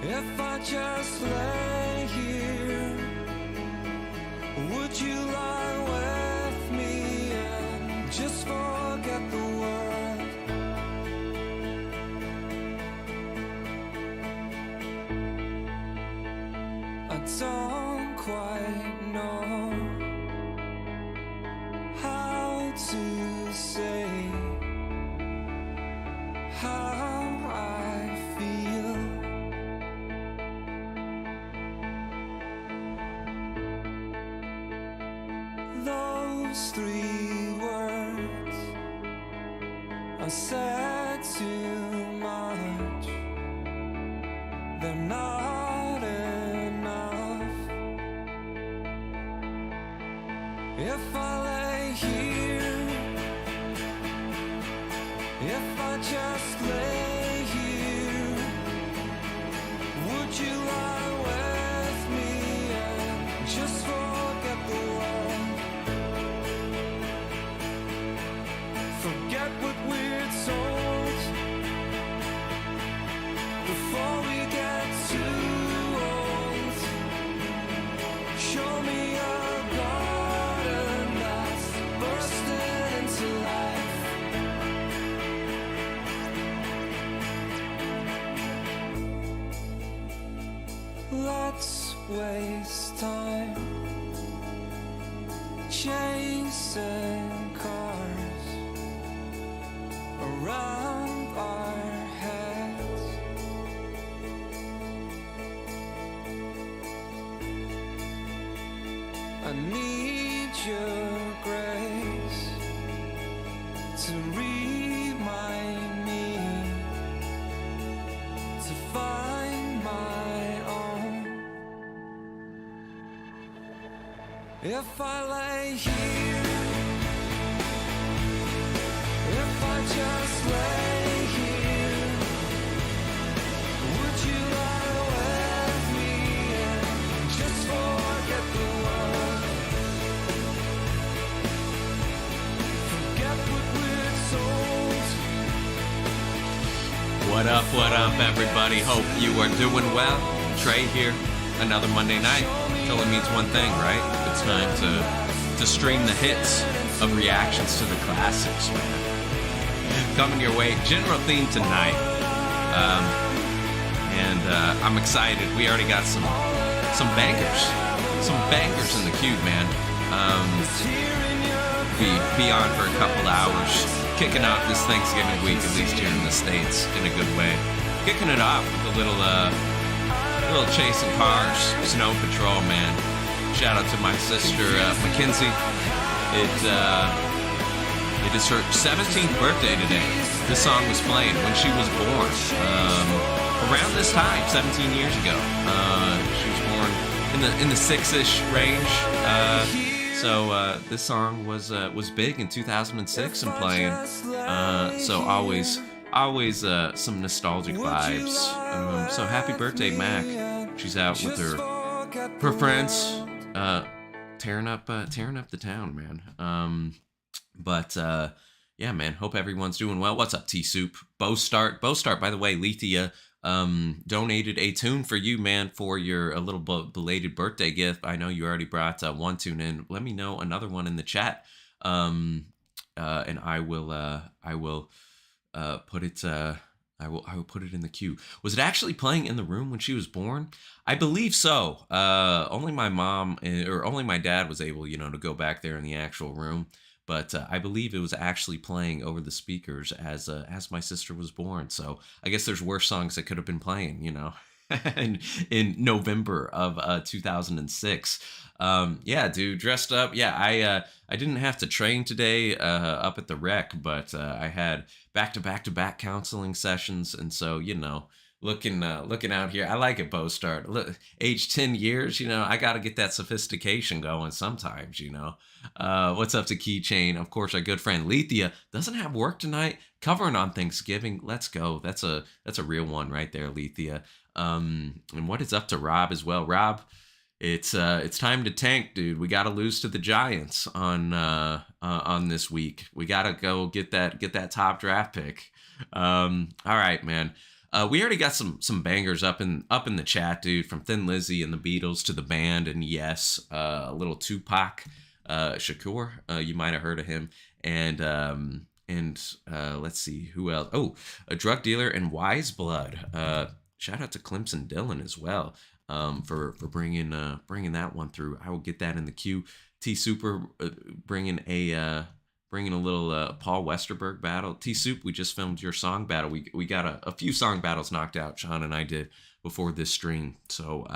If I just lay here, would you lie with me and just forget the world? I don't quite know how to say how I feel. Those three words I said too much. They're not enough. If I lay here, if I just lay here, would you lie with me and just forget the world? Forget what we're told before we get too old. Show me a garden that's bursting into life. Let's waste time chasing cars around our heads. I need your grace to remind me to find my own. If I lay here, if I just lay here, would you lie with me and just forget the world? Forget what we're told. What up, everybody? Hope you are doing well. Trey here, another Monday night. It only means one thing, right? It's time to stream the hits of reactions to the classics, man. Coming your way, general theme tonight, and I'm excited. We already got some bangers in the queue, man. Be on for a couple hours, kicking off this Thanksgiving week, at least here in the States, in a good way. Kicking it off with a little chasing cars, snow patrol, man. Shout out to my sister Mackenzie. It is her 17th birthday today. This song was playing when she was born. Around this time, 17 years ago. She was born in the 6-ish range. So this song was big in 2006 and playing. So always some nostalgic vibes. So happy birthday, Mac. She's out with her friends, tearing up the town, man. But yeah, man. Hope everyone's doing well. What's up, T Soup? Bo Start, by the way, Lethea donated a tune for you, man, for your a little belated birthday gift. I know you already brought one tune in. Let me know another one in the chat, and I will put it. I will put it in the queue. Was it actually playing in the room when she was born? I believe so. Only my mom or only my dad was able, to go back there in the actual room. But I believe it was actually playing over the speakers as my sister was born. So I guess there's worse songs that could have been playing, in November of 2006. Yeah, dude, dressed up. Yeah, I didn't have to train today up at the rec, but I had back-to-back counseling sessions, and so looking out here. I like it, Bo Start. Look, age 10 years, I got to get that sophistication going sometimes, What's up to Keychain? Of course, our good friend Lethea doesn't have work tonight, covering on Thanksgiving. Let's go. That's a real one right there, Lethea. And what is up to Rob as well? Rob, it's time to tank, dude. We got to lose to the Giants on this week. We got to go get that top draft pick. All right, man. We already got some bangers up in the chat, dude, from Thin Lizzy and the Beatles to the band, and yes, a little Tupac Shakur. You might have heard of him, and let's see who else. Oh, a drug dealer and Wise Blood. Shout out to Clemson Dillon as well, for bringing that one through. I will get that in the queue. T Super bringing a little Paul Westerberg battle. T Soup, we just filmed your song battle. We got a few song battles knocked out. Sean and I did before this stream. So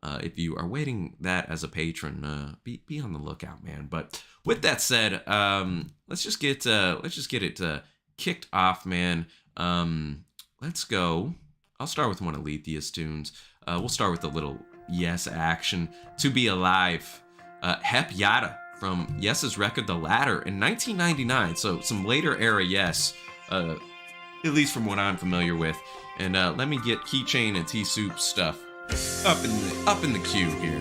if you are waiting that as a patron, be on the lookout, man. But with that said, let's just get it kicked off, man. Let's go. I'll start with one of Lethea's tunes. We'll start with a little Yes action. To Be Alive. Hep Yada from Yes's record The Ladder in 1999. So some later era Yes, at least from what I'm familiar with. And let me get Keychain and T Soup stuff up in the queue here.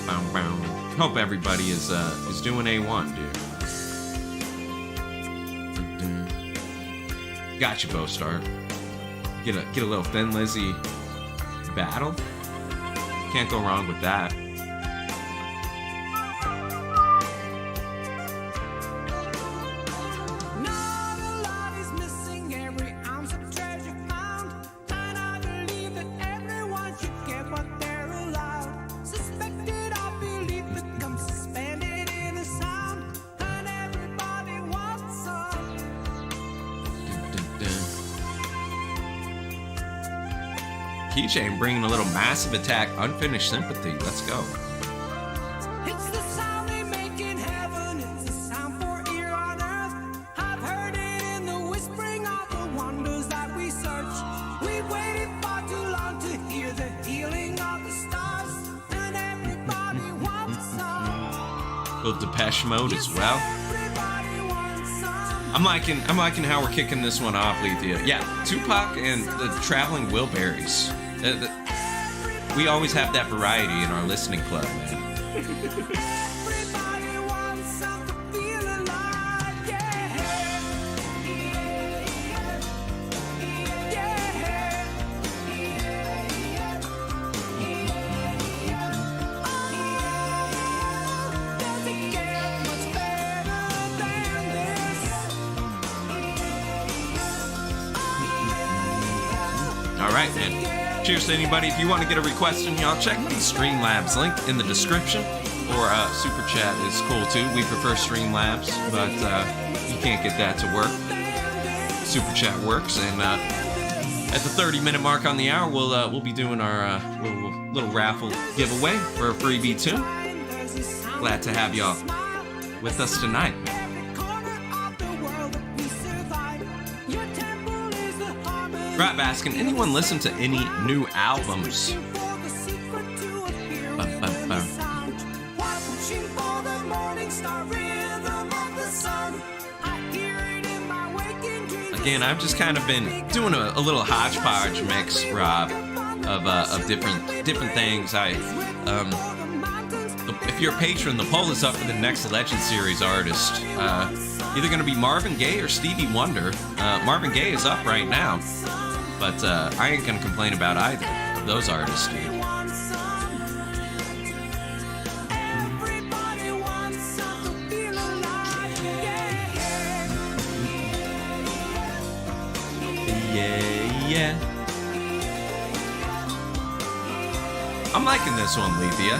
Bow, bow. Hope everybody is doing A1, dude. Got you, Bostar. Get a little Thin Lizzy battle. Can't go wrong with that. Not a lot is missing, every ounce of treasure found. And I believe that everyone should get what they're allowed. Suspected of belief becomes suspended in a sound. And everybody wants some. Keychain bringing a little Massive Attack, Unfinished Sympathy. Let's go. It's the sound they make in heaven, it's the sound for ear on earth. I've heard it in the whispering of the wonders that we search. We've waited far too long to hear the healing of the stars. And everybody wants some. Little Depeche Mode as well. Everybody wants some. I'm liking how we're kicking this one off, Lethea. Yeah, Tupac and the Traveling Wilburys. We always have that variety in our listening club, man. Everybody wants some to feel alive, yeah. Does it get much better than this? All right, man. Cheers to anybody. If you want to get a request in, y'all check the Streamlabs link in the description. Or Super Chat is cool too. We prefer Streamlabs, but you can't get that to work. Super Chat works, and at the 30-minute mark on the hour, we'll be doing our little raffle giveaway for a freebie too. Glad to have y'all with us tonight. Right, Baskin, anyone listen to any new albums? Again, I've just kind of been doing a little hodgepodge mix, Rob, of different things. If you're a patron, the poll is up for the next Legend Series artist. Either going to be Marvin Gaye or Stevie Wonder. Marvin Gaye is up right now, but I ain't going to complain about either of those artists, dude. Yeah. I'm liking this one, Lethea.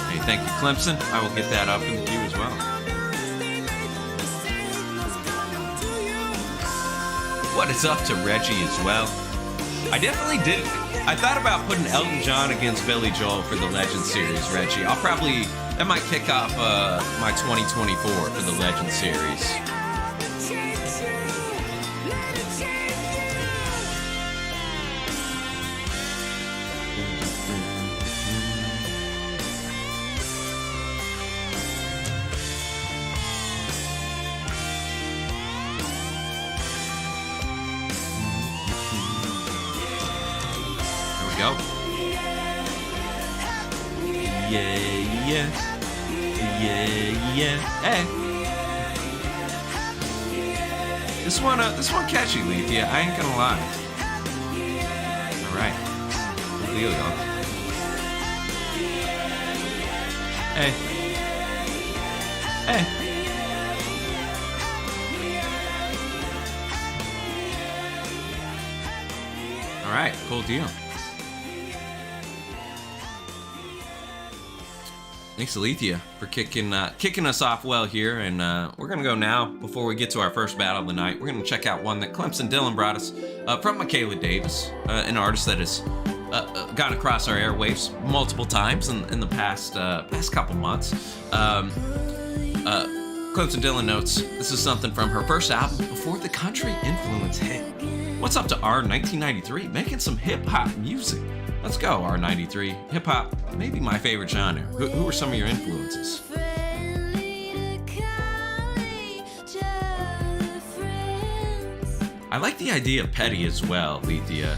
Hey, thank you, Clemson. I will get that up in the queue as well. What is up to Reggie as well? I definitely did. I thought about putting Elton John against Billy Joel for the Legend Series, Reggie. That might kick off my 2024 for the Legend Series. go. Yeah, yeah. Yeah, yeah. Hey. This one catchy, Lethea. I ain't gonna lie. Alright. Cool deal, y'all. Hey. Hey. Alright, cool deal. Thanks, Alethea, for kicking us off well here, and we're gonna go now. Before we get to our first battle of the night, we're gonna check out one that Clemson Dillon brought us from Michaela Davis, an artist that has gone across our airwaves multiple times in the past couple months. Clemson Dillon notes this is something from her first album before the country influence hit. What's up to R1993? Making some hip hop music. Let's go, R93. Hip hop, maybe my favorite genre. Who are some of your influences? I like the idea of Petty as well, Lethea.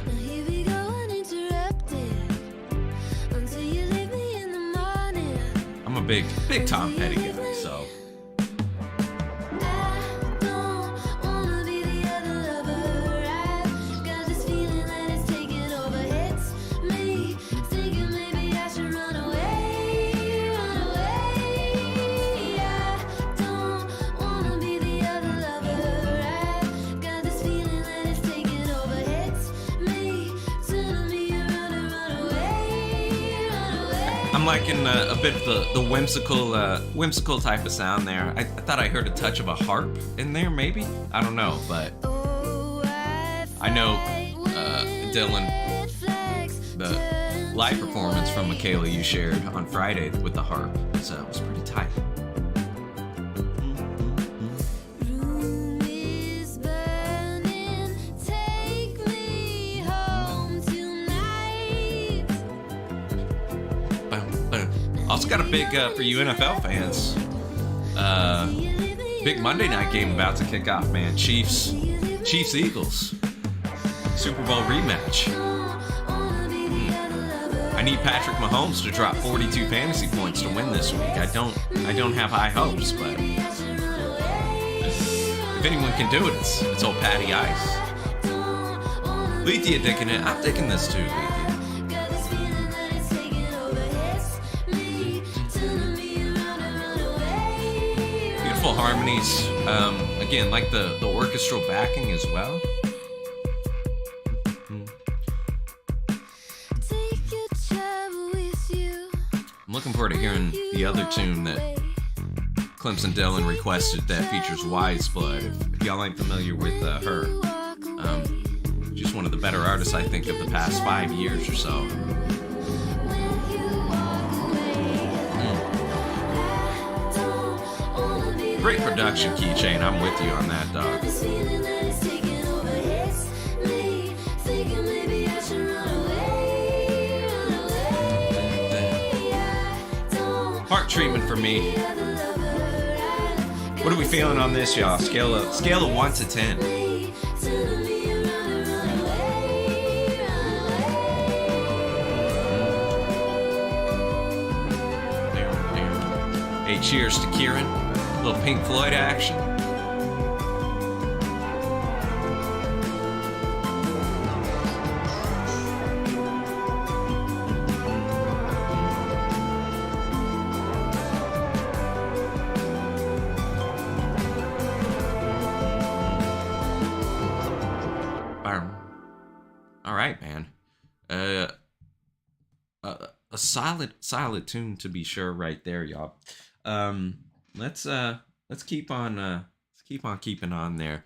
I'm a big Tom Petty guy, so. I'm liking a bit of the whimsical type of sound there. I thought I heard a touch of a harp in there, maybe? I don't know, but I know Dylan, the live performance from Michaela you shared on Friday with the harp was pretty tight. Also got a big, for you NFL fans, big Monday night game about to kick off, man. Chiefs Eagles, Super Bowl rematch. I need Patrick Mahomes to drop 42 fantasy points to win this week. I don't have high hopes, but if anyone can do it, it's old Patty Ice. Lethea digging it. I'm digging this too, Lethea. Harmonies, again, like the orchestral backing as well. I'm looking forward to hearing the other tune that Clemson Dillon requested that features Wise Blood. If y'all ain't familiar with her, just one of the better artists I think of the past 5 years or so. Great production, Keychain. I'm with you on that, dog. Heart treatment for me. What are we feeling on this, y'all? Scale of 1 to 10. Hey, cheers to Kieran. A little Pink Floyd action. All right, man. A solid tune to be sure, right there, y'all. Let's keep on keeping on there.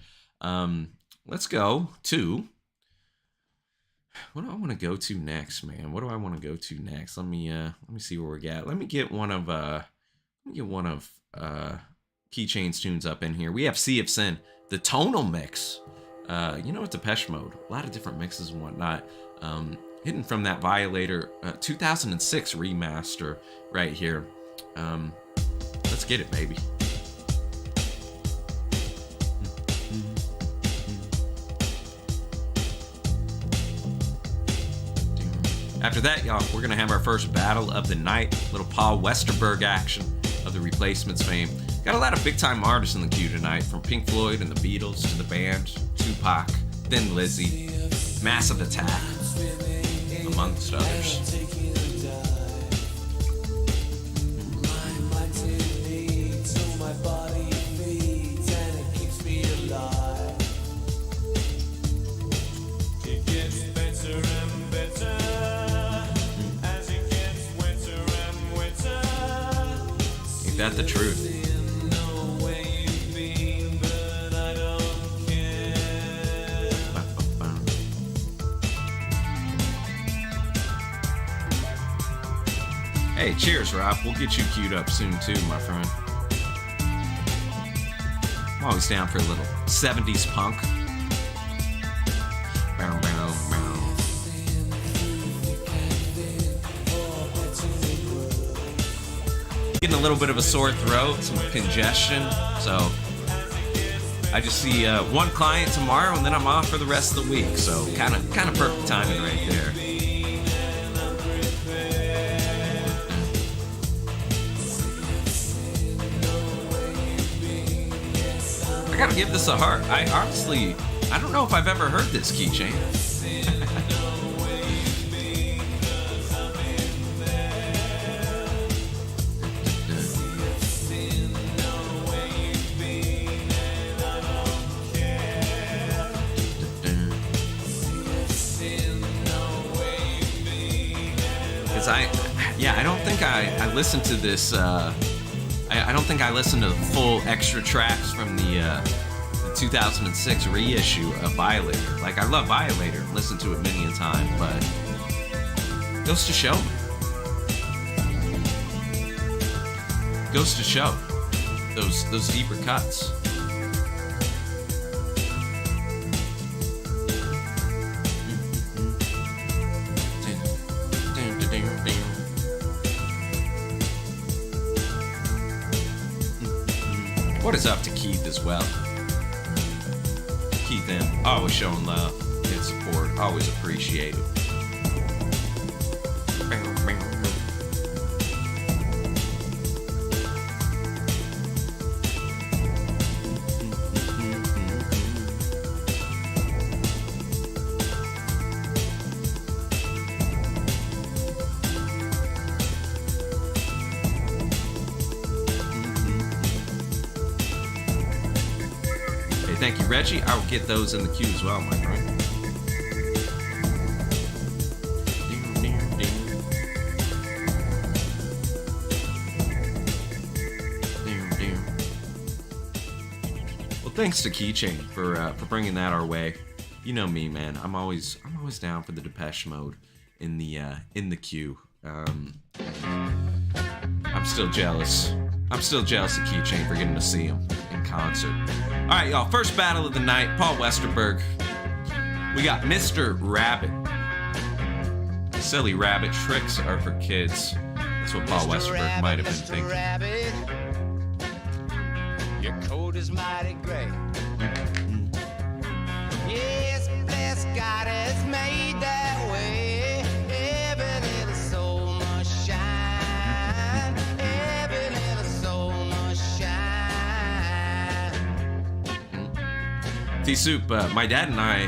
Let's go to, what do I want to go to next, man? What do I want to go to next? Let me see where we're at. Let me get one of Keychain's tunes up in here. We have Sea of Sin, the tonal mix. With Depeche Mode, a lot of different mixes and whatnot. Hidden from that Violator 2006 remaster right here. Let's get it, baby. After that, y'all, we're gonna have our first battle of the night. Little Paul Westerberg action of the Replacements fame. Got a lot of big-time artists in the queue tonight, from Pink Floyd and the Beatles to the Band, Tupac, Thin Lizzy, Massive Attack, amongst others. Ain't that the truth? Hey, cheers, Rob. We'll get you queued up soon, too, my friend. I'm always down for a little 70s punk. Bow, bow, bow. Getting a little bit of a sore throat, some congestion, so I just see one client tomorrow, and then I'm off for the rest of the week. So kind of perfect timing right there. I gotta give this a heart. I don't know if I've ever heard this keychain. Because I don't think I listened to this. I don't think I listened to the full extra tracks from the 2006 reissue of Violator. Like, I love Violator, listened to it many a time, but goes to show. Goes to show those deeper cuts. What is up to Keith as well? Keith M, always showing love and support, always appreciated. Thank you, Reggie. I will get those in the queue as well, my friend. Well, thanks to Keychain for bringing that our way. You know me, man. I'm always down for the Depeche Mode in the queue. I'm still jealous. I'm still jealous of Keychain for getting to see him in concert. All right, y'all. First battle of the night, Paul Westerberg. We got Mr. Rabbit. Silly rabbit tricks are for kids. That's what Paul Westerberg might have been thinking. Rabbit, your coat is mighty gray. Yes, bless God has made that way. Every little soul must shine. Every little soul must shine. T-Soup, my dad and I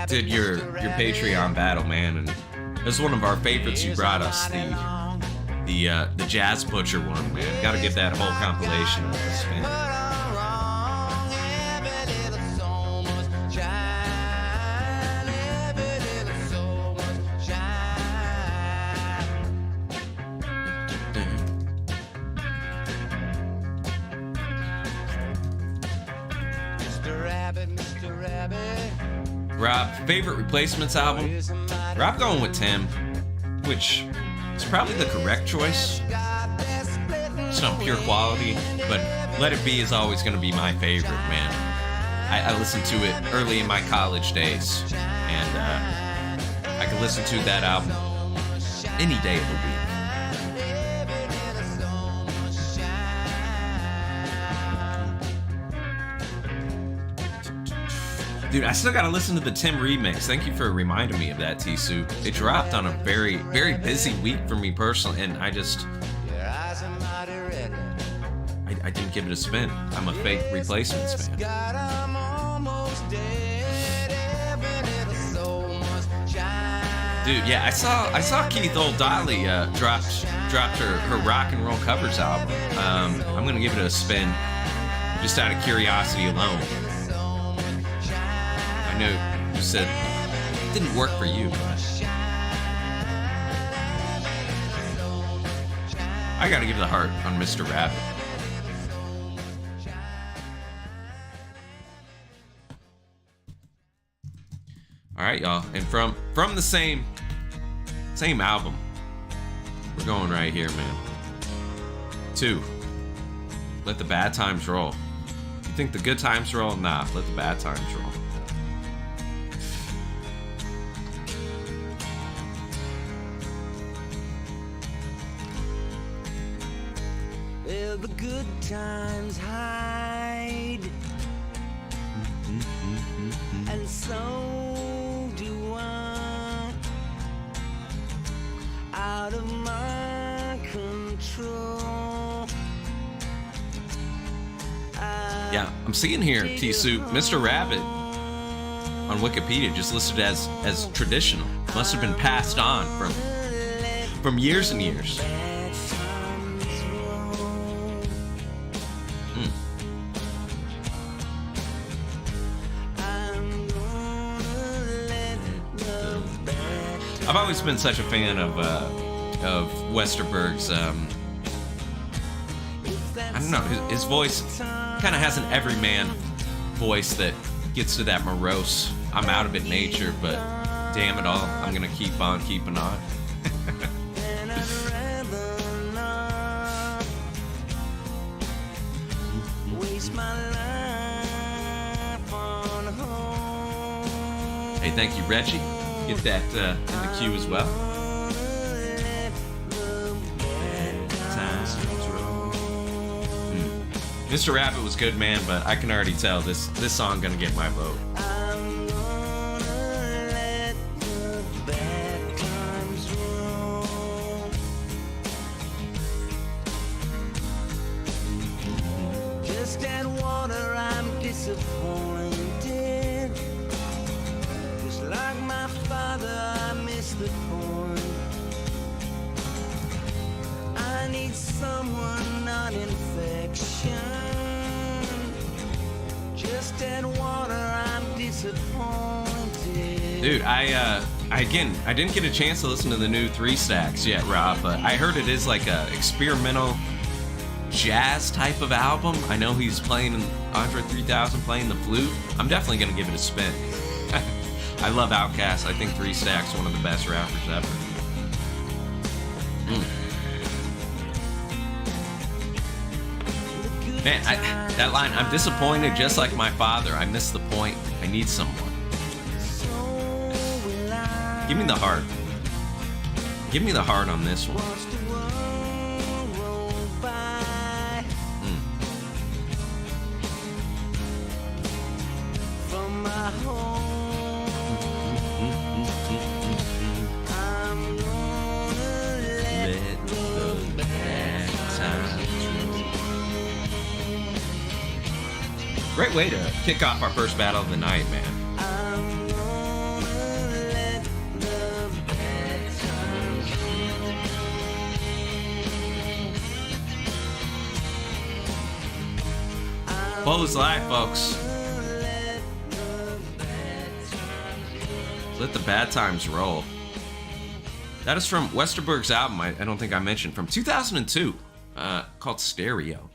did your Patreon battle, man, and it was one of our favorites you brought us, the Jazz Butcher one, man. Gotta give that whole compilation a spin. Rob, favorite Replacements album? Rob going with Tim, which is probably the correct choice. It's not pure quality, but Let It Be is always going to be my favorite, man. I listened to it early in my college days, and I could listen to that album any day of the week. Dude, I still gotta listen to the Tim remix. Thank you for reminding me of that, T-Soup. It dropped on a very, very busy week for me personally, and I just... I didn't give it a spin. I'm a fake Replacements fan. Dude, yeah, I saw Keith Old Dolly dropped her rock and roll covers album. I'm gonna give it a spin, just out of curiosity alone. I know you said it didn't work for you, but I gotta give the heart on Mr. Rabbit. All right, y'all, and from the same album, we're going right here, man. 2. Let the Bad Times Roll. You think the good times roll? Nah, let the bad times roll. Well, the good times hide, and so do I, out of my control. Yeah, I'm seeing here, T-Soup, Mr. Rabbit on Wikipedia just listed as traditional. Must have been passed on from years and years. I've always been such a fan of Westerberg's. I don't know. His voice kind of has an everyman voice that gets to that morose, I'm out of it nature, but damn it all, I'm gonna keep on keeping on. Hey, thank you, Reggie. Get that in the queue as well. Mr. Rabbit was good, man, but I can already tell this song gonna get my vote. Just add water, I'm disappointed. Just like my father, I miss the point. I need someone, not infection. Just add water, I'm disappointed. Dude, I didn't get a chance to listen to the new 3 Stacks yet, Rob, but I heard it is like a experimental jazz type of album. I know he's playing Andre 3000 playing the flute. I'm definitely gonna give it a spin. I love Outkast. I think 3 Stacks one of the best rappers ever. Man, that line, I'm disappointed just like my father. I missed the point. I need someone. Give me the heart. Give me the heart on this one. Great way to kick off our first battle of the night, man. Polo's live, folks. Let the bad times roll. That is from Westerberg's album, I don't think I mentioned, from 2002, called Stereo.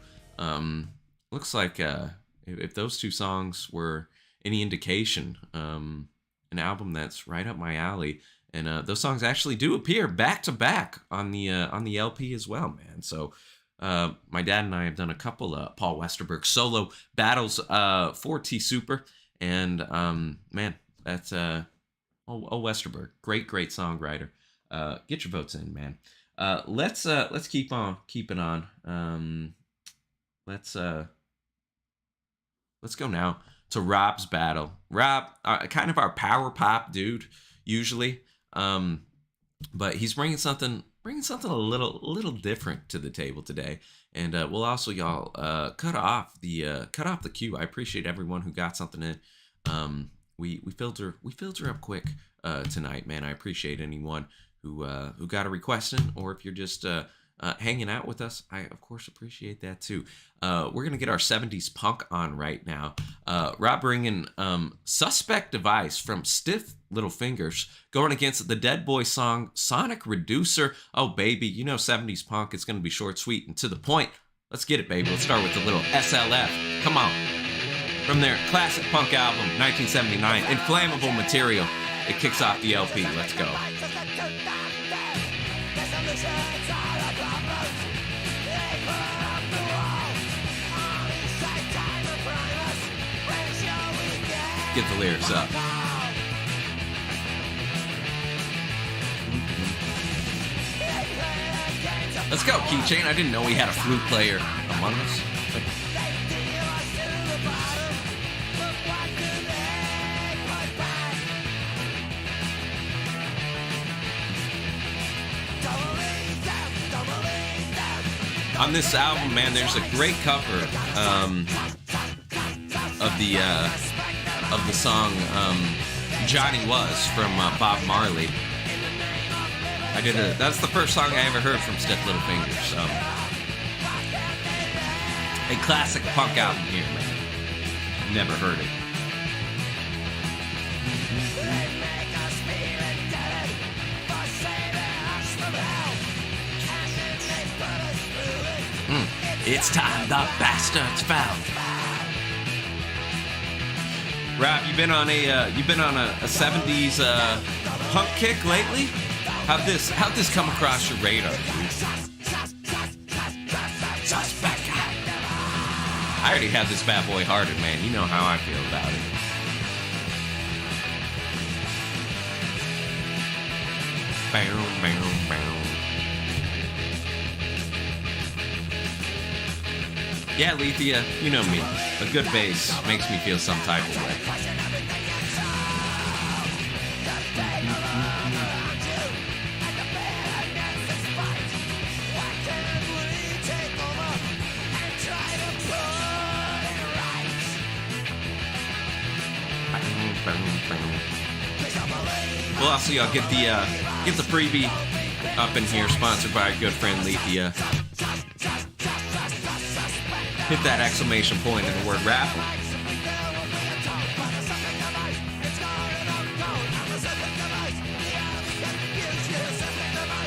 Looks like if those 2 songs were any indication, an album that's right up my alley. And those songs actually do appear back to back on the LP as well, man. So my dad and I have done a couple Paul Westerberg solo battles for T Super, and man, that's Westerberg, great songwriter. Get your votes in, man. Let's keep on keeping on. Let's go now to Rob's battle. Rob, kind of our power pop dude usually, but he's bringing something a little different to the table today. And we'll also, y'all, cut off the queue. I appreciate everyone who got something in. We filter up quick tonight, man. I appreciate anyone who got a request in, or if you're just hanging out with us, I of course appreciate that too. We're gonna get our 70s punk on right now. Rob bringing Suspect Device from Stiff Little Fingers going against the Dead Boy song Sonic Reducer. Oh baby, you know 70s punk, it's gonna be short, sweet, and to the point. Let's get it, baby. Let's start with a little SLF. Come on. From their classic punk album, 1979, Inflammable Material. It kicks off the LP. Let's go. Get the lyrics up. Let's go, Keychain. I didn't know we had a flute player among us. On this album, man, there's a great cover of the song Johnny Was from Bob Marley. That's the first song I ever heard from Stiff Little Fingers. A classic punk album here, man. Never heard it. It's time the bastards found. Rob, you been on a 70s punk kick lately? How'd this come across your radar? I already had this bad boy hearted, man. You know how I feel about it. Bow, bow, bow. Yeah, Lethea, you know me. A good bass makes me feel some type of way. Well, also, y'all get the freebie up in here, sponsored by our good friend Lethea. Hit that exclamation point in the word raffle.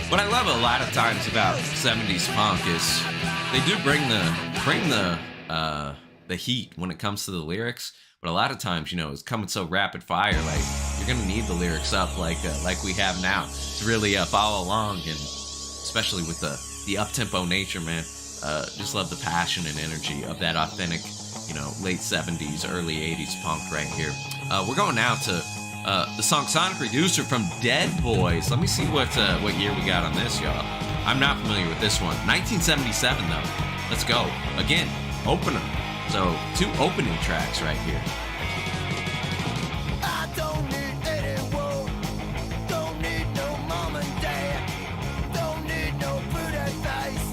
What I love a lot of times about 70s punk is they do bring the heat when it comes to the lyrics, but a lot of times, you know, it's coming so rapid fire, like you're gonna need the lyrics up like we have now to really follow along, and especially with the up-tempo nature, man. Just love the passion and energy of that authentic, you know, late 70s, early 80s punk right here. We're going now to the song Sonic Reducer from Dead Boys. Let me see what year we got on this, y'all. I'm not familiar with this one. 1977, though. Let's go. Again, opener. So, 2 opening tracks right here. I don't need anyone. Don't need no mom and dad. Don't need no food advice.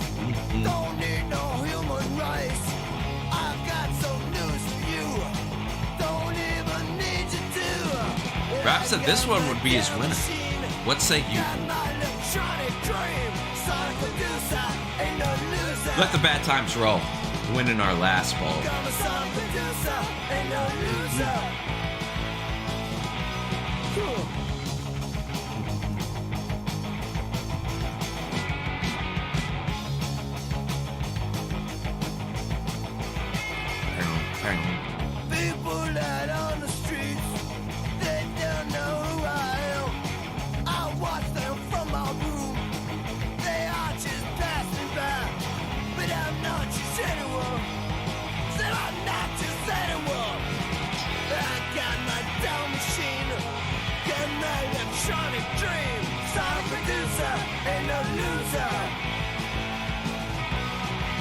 Don't need no human rights. I've got some news for you. Don't even need you to. Rob said this one would be his winner. What say you? Let the bad times roll. Winning our last ball. People out on the streets, they don't know who I am. I watch them from my room. They are just passing by, but I'm not just anyone. So I'm not just anyone. I got my down machine, got my electronic dream. Sonic producer, ain't no loser.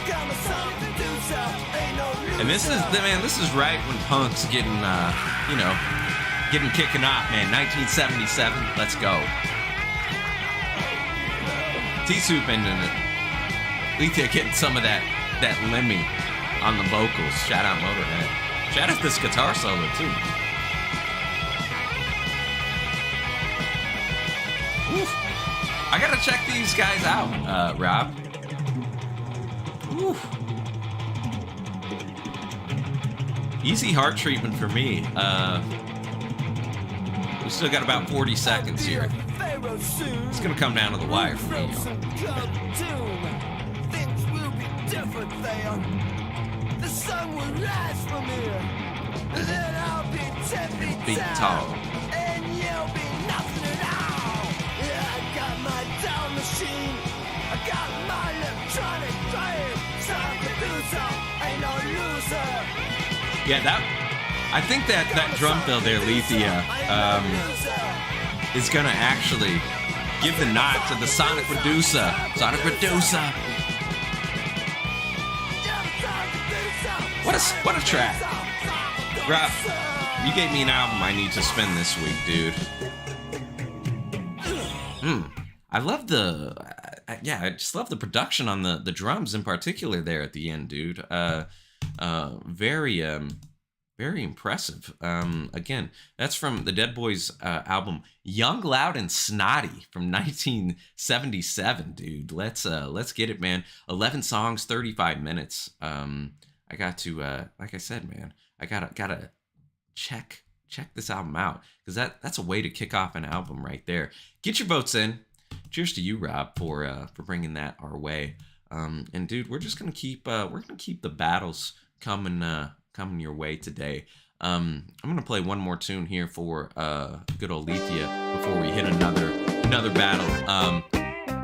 Got my sonic producer, ain't no loser. And this is right when punk's getting, getting kicking off, man. 1977, let's go. T-Soup ending it. Lethia getting some of that Lemmy on the vocals. Shout out Motorhead. Shout out this guitar solo, too. Oof. I gotta check these guys out, Rob. Oof. Easy heart treatment for me. We still got about 40 seconds here. It's gonna come down to the wire for me. Things will be different there. The sun will rise from here. Then I'll be 10 feet tall. And you'll be nothing at all. Yeah, I got my down machine. I got my electronic brain. Time to do so. Ain't no loser. Yeah, I think that drum fill there, Lethia, is gonna actually give the nod to the Sonic Reducer. Sonic Reducer. What a track. Rob, you gave me an album I need to spin this week, dude. I love I just love the production on the drums in particular there at the end, dude. Very impressive. Again, that's from the Dead Boys album Young, Loud, and Snotty from 1977, dude. Let's get it, man. 11 songs, 35 minutes. I got to, like I said, man, I gotta check this album out, because that's a way to kick off an album right there. Get your votes in. Cheers to you, Rob, for bringing that our way. And dude, we're just gonna keep the battles coming your way today. I'm gonna play one more tune here for good old Lethia before we hit another battle.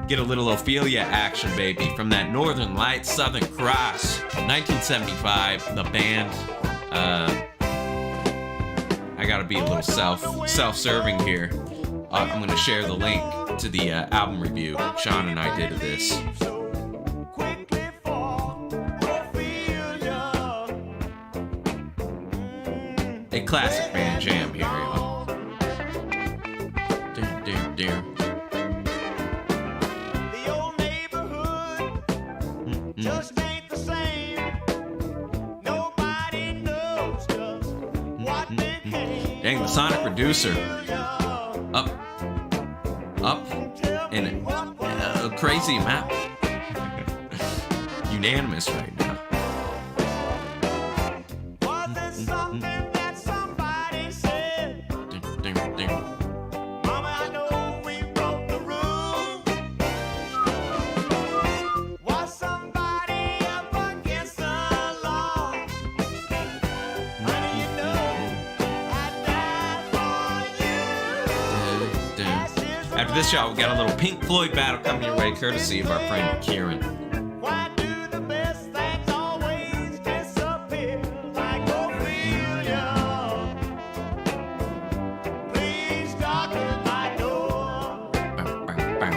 Get a little Ophelia action, baby, from that Northern Lights Southern Cross, 1975. The band. I gotta be a little self-serving here. I'm gonna share the link to the album review Sean and I did of this. A classic band jam here, y'all. The old neighborhood just ain't the same. Nobody knows just what they came. Dang, the Sonic Reducer. Up, and a crazy amount. Unanimous right now. Was it something that somebody said? Mama, I know we broke the rules. Was somebody up against the law? Honey, you know I'd die for you. After this, y'all, we got a little Pink Floyd battle coming your way, courtesy of our friend Kieran. Why do the best things always disappear like Ophelia? Please darken my door. Bow, bow, bow.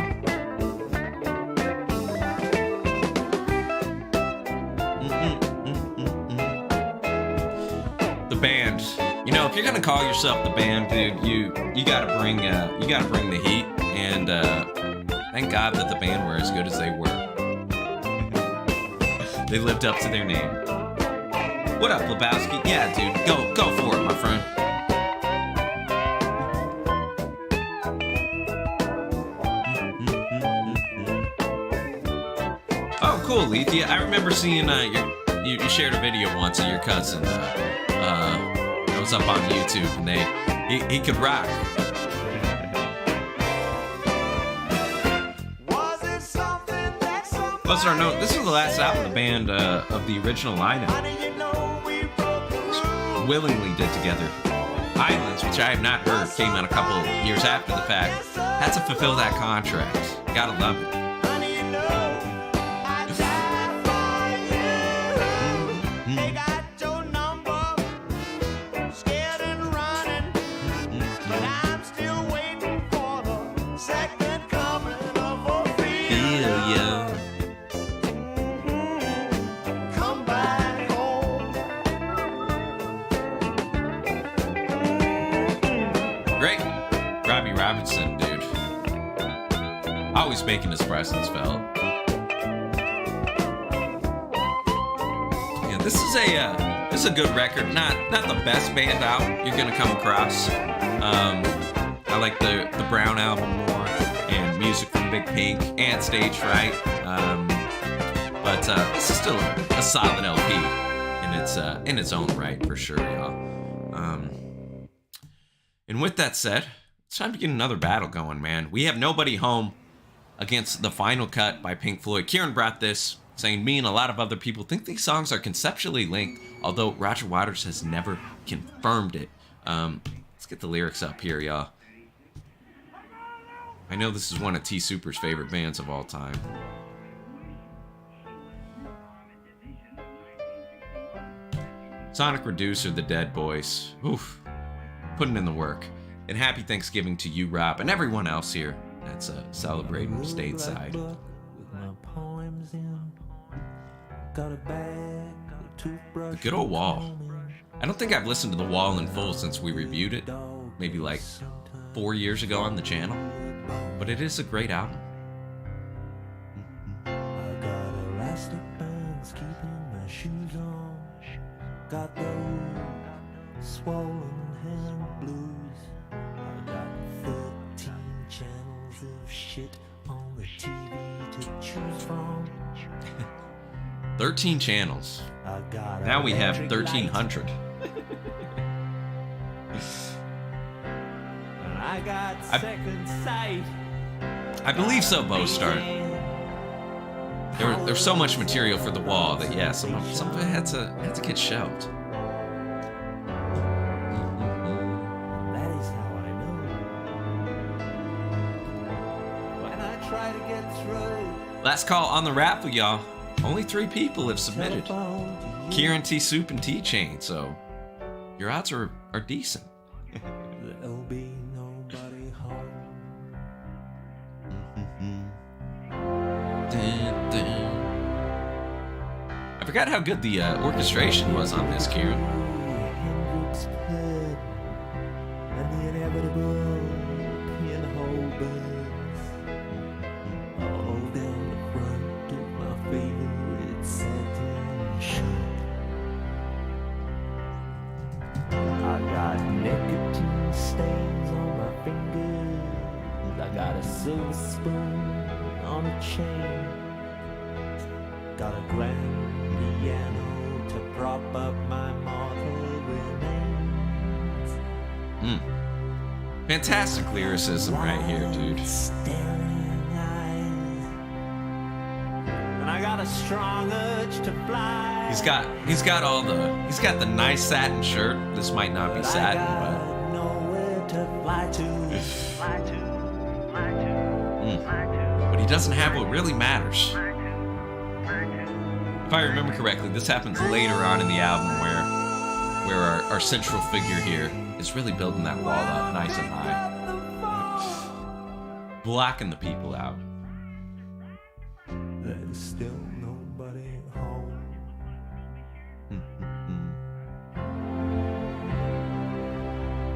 The band. You know, if you're gonna call yourself the band, dude, you gotta bring the heat. And thank God that the band were as good as they were. They lived up to their name. What up, Lebowski? Yeah, dude, go for it, my friend. Oh, cool, Lethia. I remember seeing you shared a video once of your cousin. That was up on YouTube, and he could rock. Plus, our note, this is the last album the band of the original lineup willingly did together. Islands, which I have not heard, came out a couple years after the fact. Had to fulfill that contract. Gotta love it. Great. Robbie Robertson, dude. Always making his presence felt. Yeah, this is a good record. Not the best band out you're gonna come across. I like the Brown album more, and Music from Big Pink, and Stage Fright. But this is still a solid LP in its own right, for sure, y'all. And with that said, it's time to get another battle going, man. We have Nobody Home against The Final Cut by Pink Floyd. Kieran brought this, saying me and a lot of other people think these songs are conceptually linked, although Roger Waters has never confirmed it. Let's get the lyrics up here, y'all. I know this is one of T Super's favorite bands of all time. Sonic Reducer, The Dead Boys. Oof. Putting in the work. And happy Thanksgiving to you, Rob, and everyone else here that's celebrating stateside. The good old Wall. I don't think I've listened to The Wall in full since we reviewed it. Maybe like 4 years ago on the channel. But it is a great album. Got those swollen hand blues. I got 13 channels of shit on the TV to choose from. 13 channels. Now we have 1,300. I got second sight. I believe so, Bostart. There's so much material for The Wall that, yeah, some of it had to get shelved. That is how I know. When I try to get through. Last call on the raffle, y'all. Only 3 people have submitted. Kieran, T Soup, and T Chain, so your odds are decent. There'll be nobody home. I forgot how good the orchestration was on this, Kieran. Hendrix played, and the inevitable pinhole burns all down the front of my favorite satin shirt. I got nicotine stains on my fingers. I got a silver spoon on a chain. Got a grand piano to prop up my mortal remains. Fantastic lyricism right here, dude. Staring eyes. And I got a strong urge to fly. He's got the nice satin shirt. This might not be satin, but nowhere to fly to. But he doesn't have what really matters. If I remember correctly, this happens later on in the album where our central figure here is really building that wall up nice and high. Blocking the people out. There's still nobody home.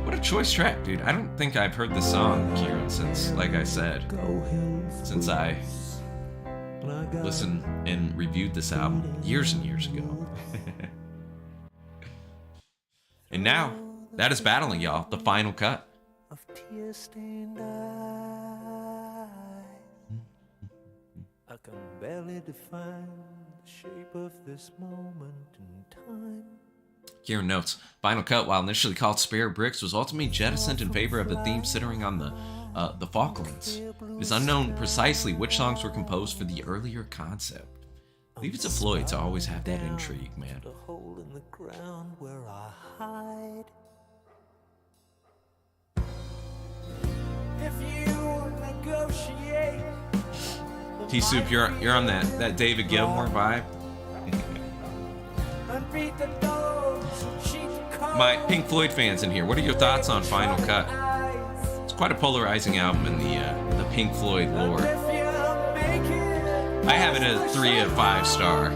What a choice track, dude. I don't think I've heard this song, Kieran, since, like I said, since I listened and reviewed this album years and years ago. And now, that is battling, y'all. The Final Cut. Of tear-stained eyes. I can barely define the shape of this moment in time. Kieran notes, Final Cut, while initially called Spare Bricks, was ultimately jettisoned in favor of the theme centering on the Falklands. It is unknown precisely which songs were composed for the earlier concept. Leave it to Floyd to always have that intrigue, man. The hole in the ground where I hide. If you negotiate. T-Soup, you're on that David Gilmour vibe. My Pink Floyd fans in here, what are your thoughts on Final Cut? It's quite a polarizing album in the Pink Floyd lore. I have it at 3 out of 5 star.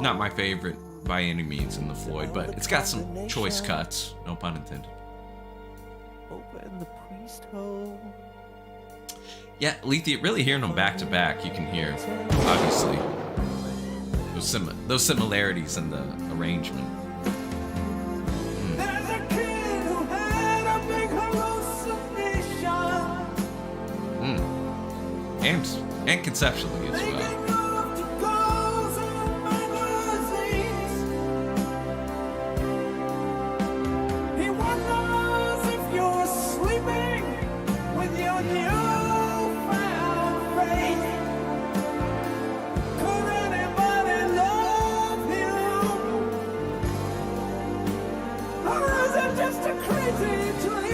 Not my favorite by any means in the Floyd, but it's got some choice cuts, no pun intended. over in the priest hole. Yeah, Letha, really hearing them back to back, you can hear, obviously, those similarities in the arrangement. There's a kid who had a big hallucination. And conceptually as well. Thinking of the goals and magazines. He wonders if you're sleeping with your newfound faith. Could anybody love him? Or is it just a crazy dream?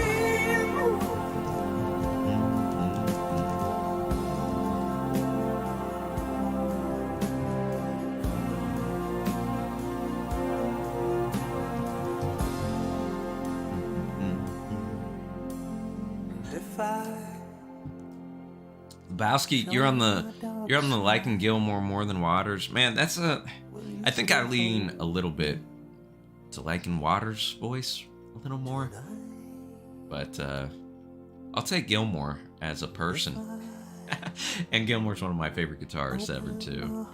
If I Lebowski, you're on the liking Gilmore more than Waters. Man, I think I lean a little bit to liking Waters' voice a little more. But I'll take Gilmore as a person. And Gilmore's one of my favorite guitarists ever too.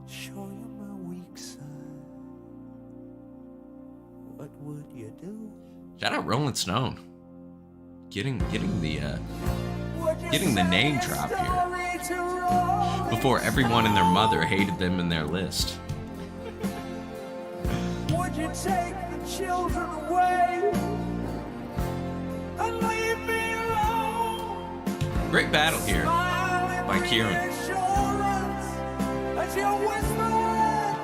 Show you my weak side. What would you do? Shout out Rolling Stone. Getting the name drop here before everyone and their mother hated them in their list. Would you take the children away and leave me alone? Great battle here by Kieran. As you whisper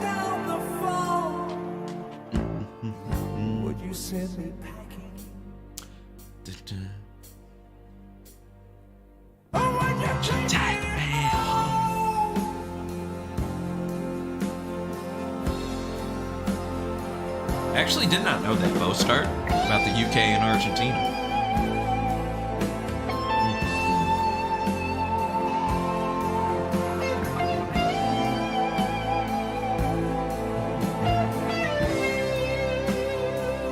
down the phone. Would you send me packing? Or would you take me home? I actually did not know that both start about the UK and Argentina.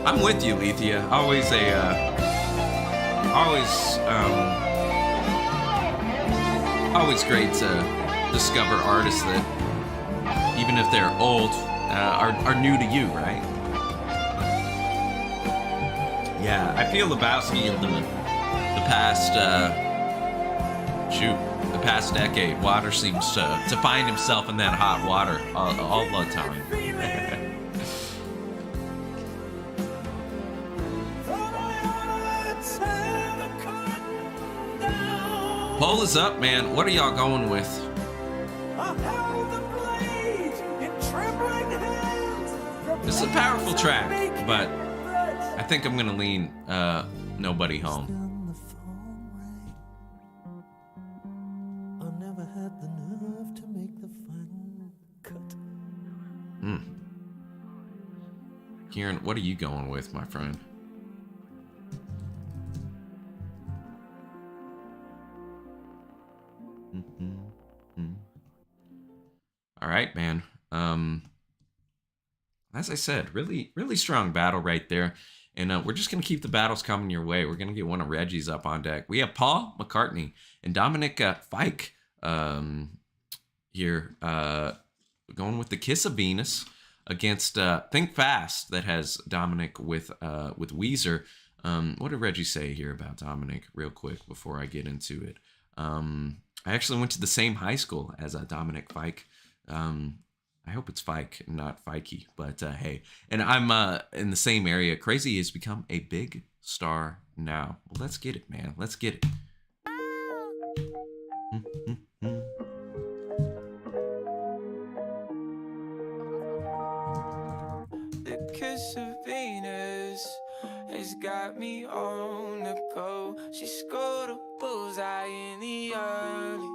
I'm with you, Letha. Always great to discover artists that, even if they're old, are new to you, right? Yeah, I feel Lebowski in the past decade. Water seems to find himself in that hot water all the time. Poll is up, man. What are y'all going with? This is a powerful track, but I think I'm gonna lean Nobody Home. I never had the nerve to make the final cut. Kieran, what are you going with, my friend? All right, man. As I said, really, really strong battle right there. And we're just going to keep the battles coming your way. We're going to get one of Reggie's up on deck. We have Paul McCartney and Dominic Fike here going with the Kiss of Venus against Think Fast that has Dominic with Weezer. What did Reggie say here about Dominic real quick before I get into it? I actually went to the same high school as Dominic Fike. I hope it's Fike, not Fikey, but hey. And I'm in the same area. Crazy has become a big star now. Well, let's get it, man. Let's get it. The kiss of Venus has got me on the go. She scored a bullseye in the early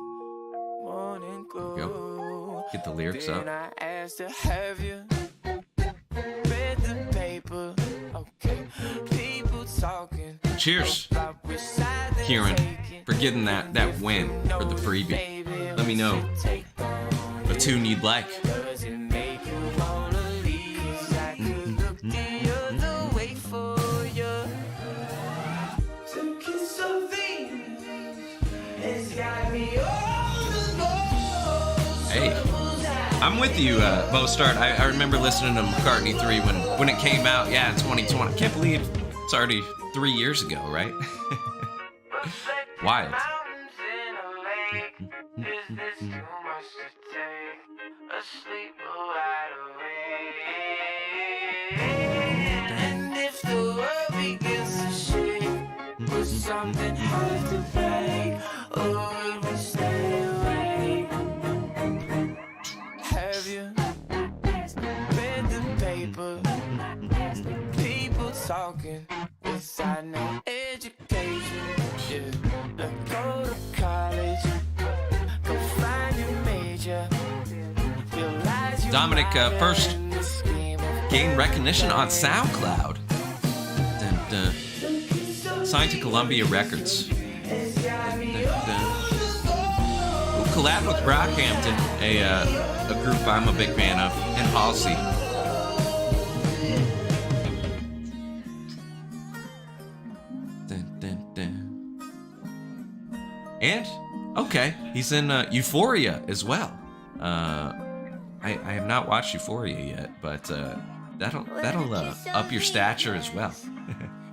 morning glow. Get the lyrics up. Then I asked her, have you read the paper? Okay, people talking. Cheers, Kieran, for getting that win for the freebie. Let me know a tune you'd like. Does it make you wanna leave? I could look the other way for Hey, I'm with you, Bostart. I remember listening to McCartney 3 when it came out, yeah, in 2020. I can't believe it's already 3 years ago, right? Wild. And if the world begins to shake, was something hard to break, or would we stay awake? Have you read the paper? People talking without no education. Yeah, go to college, go find your major. Realize you Dominic, first in this game of gained recognition on SoundCloud. Dun, dun. Signed to Columbia Records. Dun, dun. Ooh, collab with Brockhampton, a group I'm a big fan of, and Halsey. Dun, dun, dun. And okay, he's in Euphoria as well. I have not watched Euphoria yet, but that'll up your stature as well.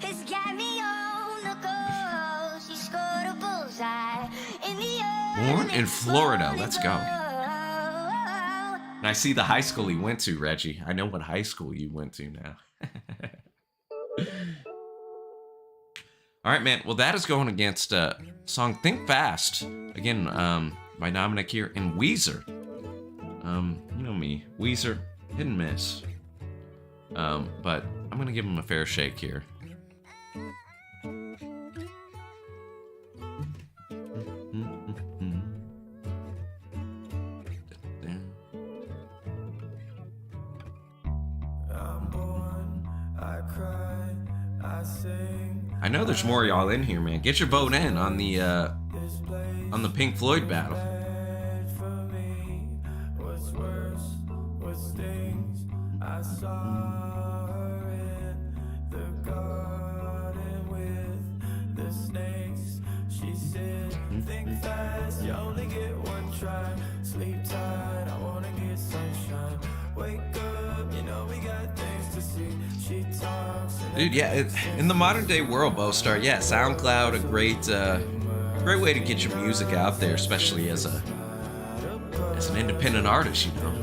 It's got me on the go. She scored a bullseye in the Born in Florida. Let's go. And I see the high school he went to, Reggie. I know what high school you went to now. All right, man. Well, that is going against song "Think Fast" again by Dominic here and Weezer. You know me, Weezer, hit and miss. But I'm gonna give him a fair shake here. I'm born, I cry, I sing. I know there's more of y'all in here, man. Get your vote in on the Pink Floyd battle. For me, what's worse, what stings? I saw her in the garden with the snakes. She said, think fast, you only get one try. Sleep tight, I wanna get sunshine. Wake up, you know we got things to see. She talks. Dude, yeah, in the modern day world, Bostar, yeah, SoundCloud, a great way to get your music out there, especially as an independent artist, you know.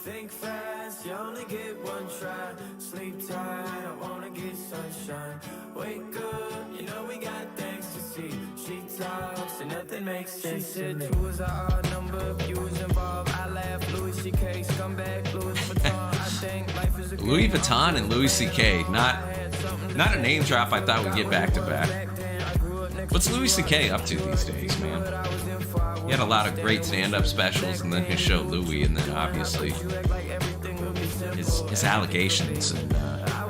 Think fast, you only get one try. Sleep tight, I wanna get sunshine. Wake up, you know we got things to see. She talks and nothing makes sense. She said two is an odd number, you was involved. I laugh, Louis C.K. scumbag, Louis Vuitton. I think life is a Louis Vuitton and Louis C.K. Not a name drop I thought we'd get back to back. What's Louis C.K. up to these days, man? He had a lot of great stand-up specials, and then his show Louis, and then obviously his allegations and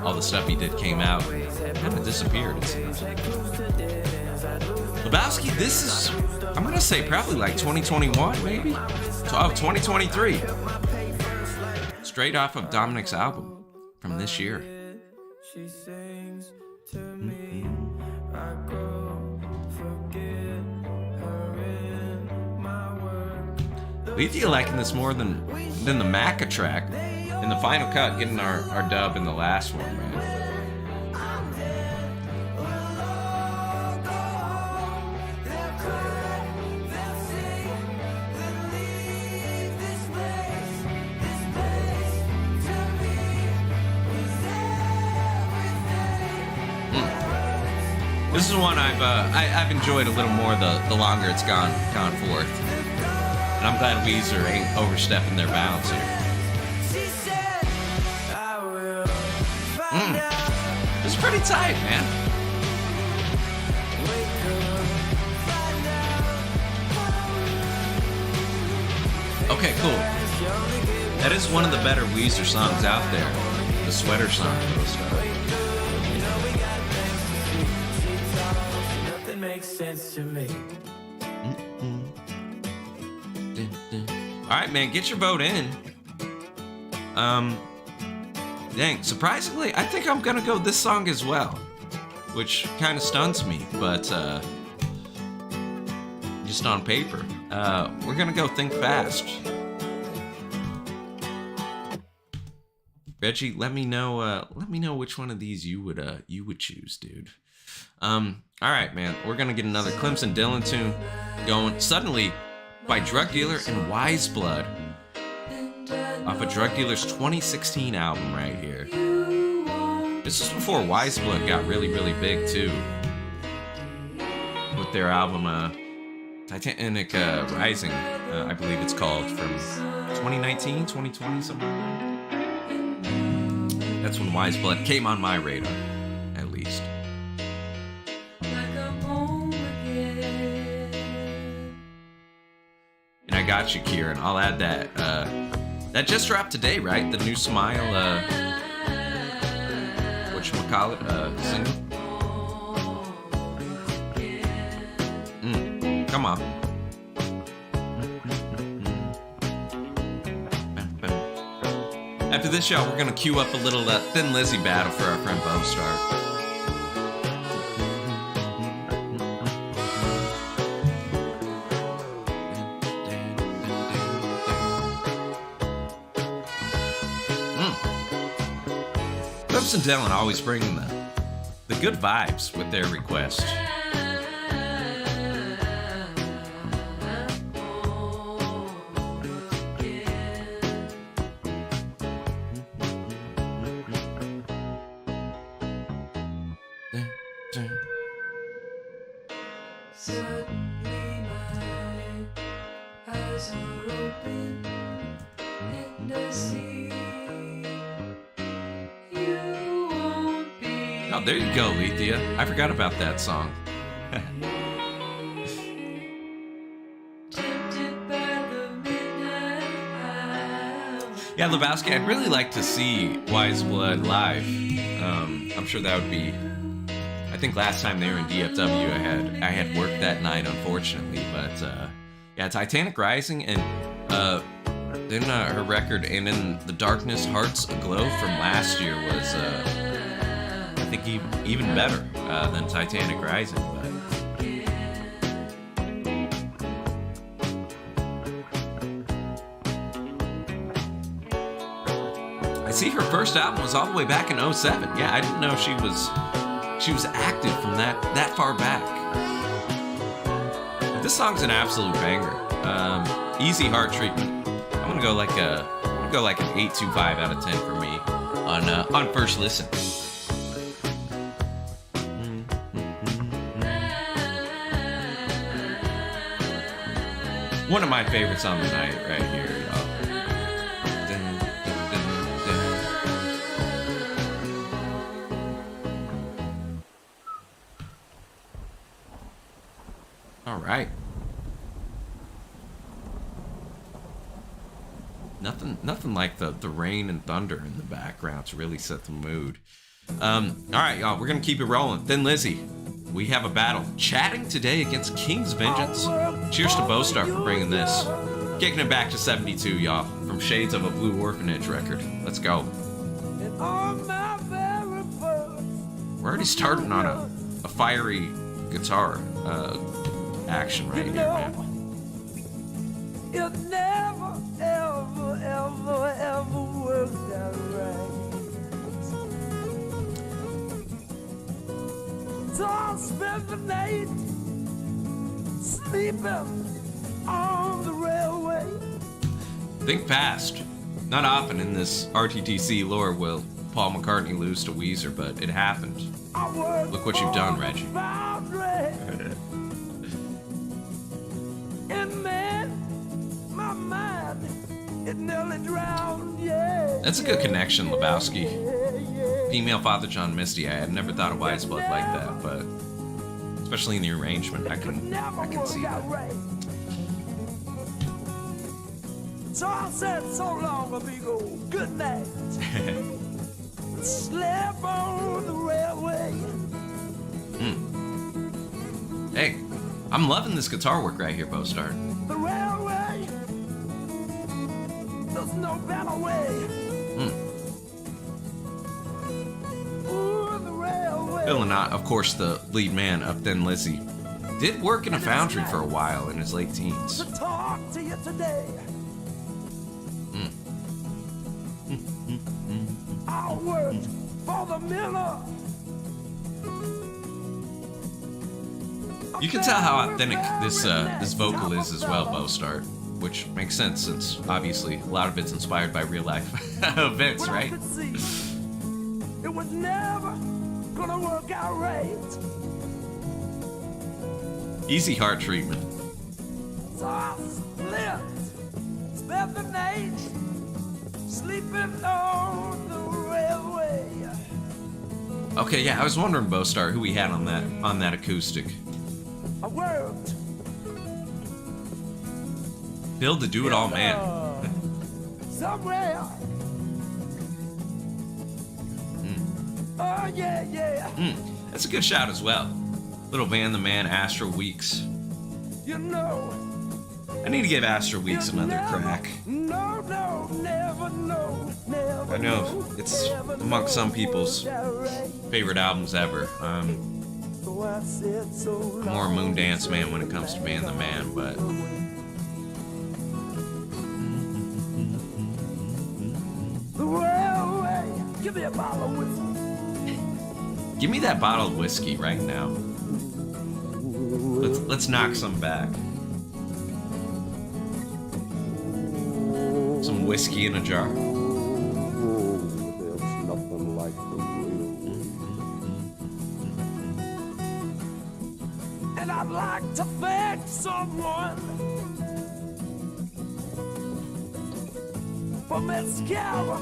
all the stuff he did came out and kind of disappeared. Lebowski, this is, I'm gonna say probably like 2021, maybe? Oh, 2023. Straight off of Dominic's album from this year. She sings to me. I go forget her in my work. We feel liking this more than the Macca track in the final cut, getting our dub in the last one, man. This is one I've enjoyed a little more the longer it's gone forth, and I'm glad Weezer ain't overstepping their bounds here. It's pretty tight, man. Okay, cool. That is one of the better Weezer songs out there. The Sweater song. Makes sense to me. right, man, get your vote in. Dang, surprisingly, I think I'm gonna go this song as well, which kind of stuns me, but just on paper. We're gonna go Think Fast. Reggie, let me know which one of these you would choose, dude. All right, man, we're gonna get another Clemson Dillon tune going. Suddenly, by Drug Dealer and Wise Blood, off of Drug Dealer's 2016 album right here. This is before Wise Blood got really, really big too, with their album Titanic Rising, I believe it's called, from 2019, 2020, something like that. That's when Wise Blood came on my radar, at least. And I got you, Kieran. I'll add that. That just dropped today, right? The new Smile, whatchamacallit, single. Come on. After this, y'all, we're gonna queue up a little Thin Lizzy battle for our friend Bo Stark. Clemson Dillon always bringing the good vibes with their requests. Oh, there you go, Lethea. I forgot about that song. Yeah, Lebowski, I'd really like to see Wise Blood live. I'm sure that would be... I think last time they were in DFW, I had worked that night, unfortunately. But yeah, Titanic Rising, and then her record "And in the Darkness, Hearts Aglow" from last year was, I think, even better than Titanic Rising. But I see her first album was all the way back in 2007. Yeah, I didn't know she was active from that far back. But this song's an absolute banger. Easy Heart Treatment. I'm gonna go like an 8.25 out of 10 for me on first listen. One of my favorites on the night right here, y'all. Dun, dun, dun, dun. All right. Nothing like the rain and thunder in the background to really set the mood. All right, y'all, we're gonna keep it rolling. Thin Lizzy, we have a battle. Chatting today against King's Vengeance. Cheers to Bostar for bringing this. Kicking it back to 72, y'all, from Shades of a Blue Orphanage record. Let's go. We're already starting on a fiery guitar action right here, man. It never, ever, ever, ever worked out right. So I'll spend the night sleeping on the railway. Think fast. Not often in this RTTC lore will Paul McCartney lose to Weezer, but it happened. Look what you've done, Reggie. And man, my mind, it nearly drowned, yeah. That's a good connection, Lebowski. Female Father John Misty. I had never thought of Wise Blood like that, but especially in the arrangement, I can see that. So I said so long, amigo. Good night. Slept on the railway. Hey, I'm loving this guitar work right here, Bostard. The railway. no better way. Ooh, the railway. Bill Lynott, of course, the lead man of Thin Lizzy, did work in a foundry for a while in his late teens. To talk to you today. I worked for the miller. You can tell how authentic this vocal is as well, Bostart, which makes sense since obviously a lot of it's inspired by real life events, What I right? could see, it was never gonna work out right. Easy heart treatment. So I spent the night sleeping on the railway. Okay, yeah, I was wondering, Bostart, who we had on that acoustic. I worked. Bill the Do It All Man. Somewhere. Oh yeah. That's a good shout as well. Little Van the Man, Astro Weeks. You know. I need to give Astro Weeks you'll another never- crack. No, never know. Never I know it's never among some know people's that right. favorite albums ever. So I said so I'm more a long. Moondance man when it comes to Van the Man, but The railway. Give me a bottle of whiskey. give me that bottle of whiskey right now. Let's knock some back. Some whiskey in a jar. There's nothing like the railway. And I'd like to thank someone for mascara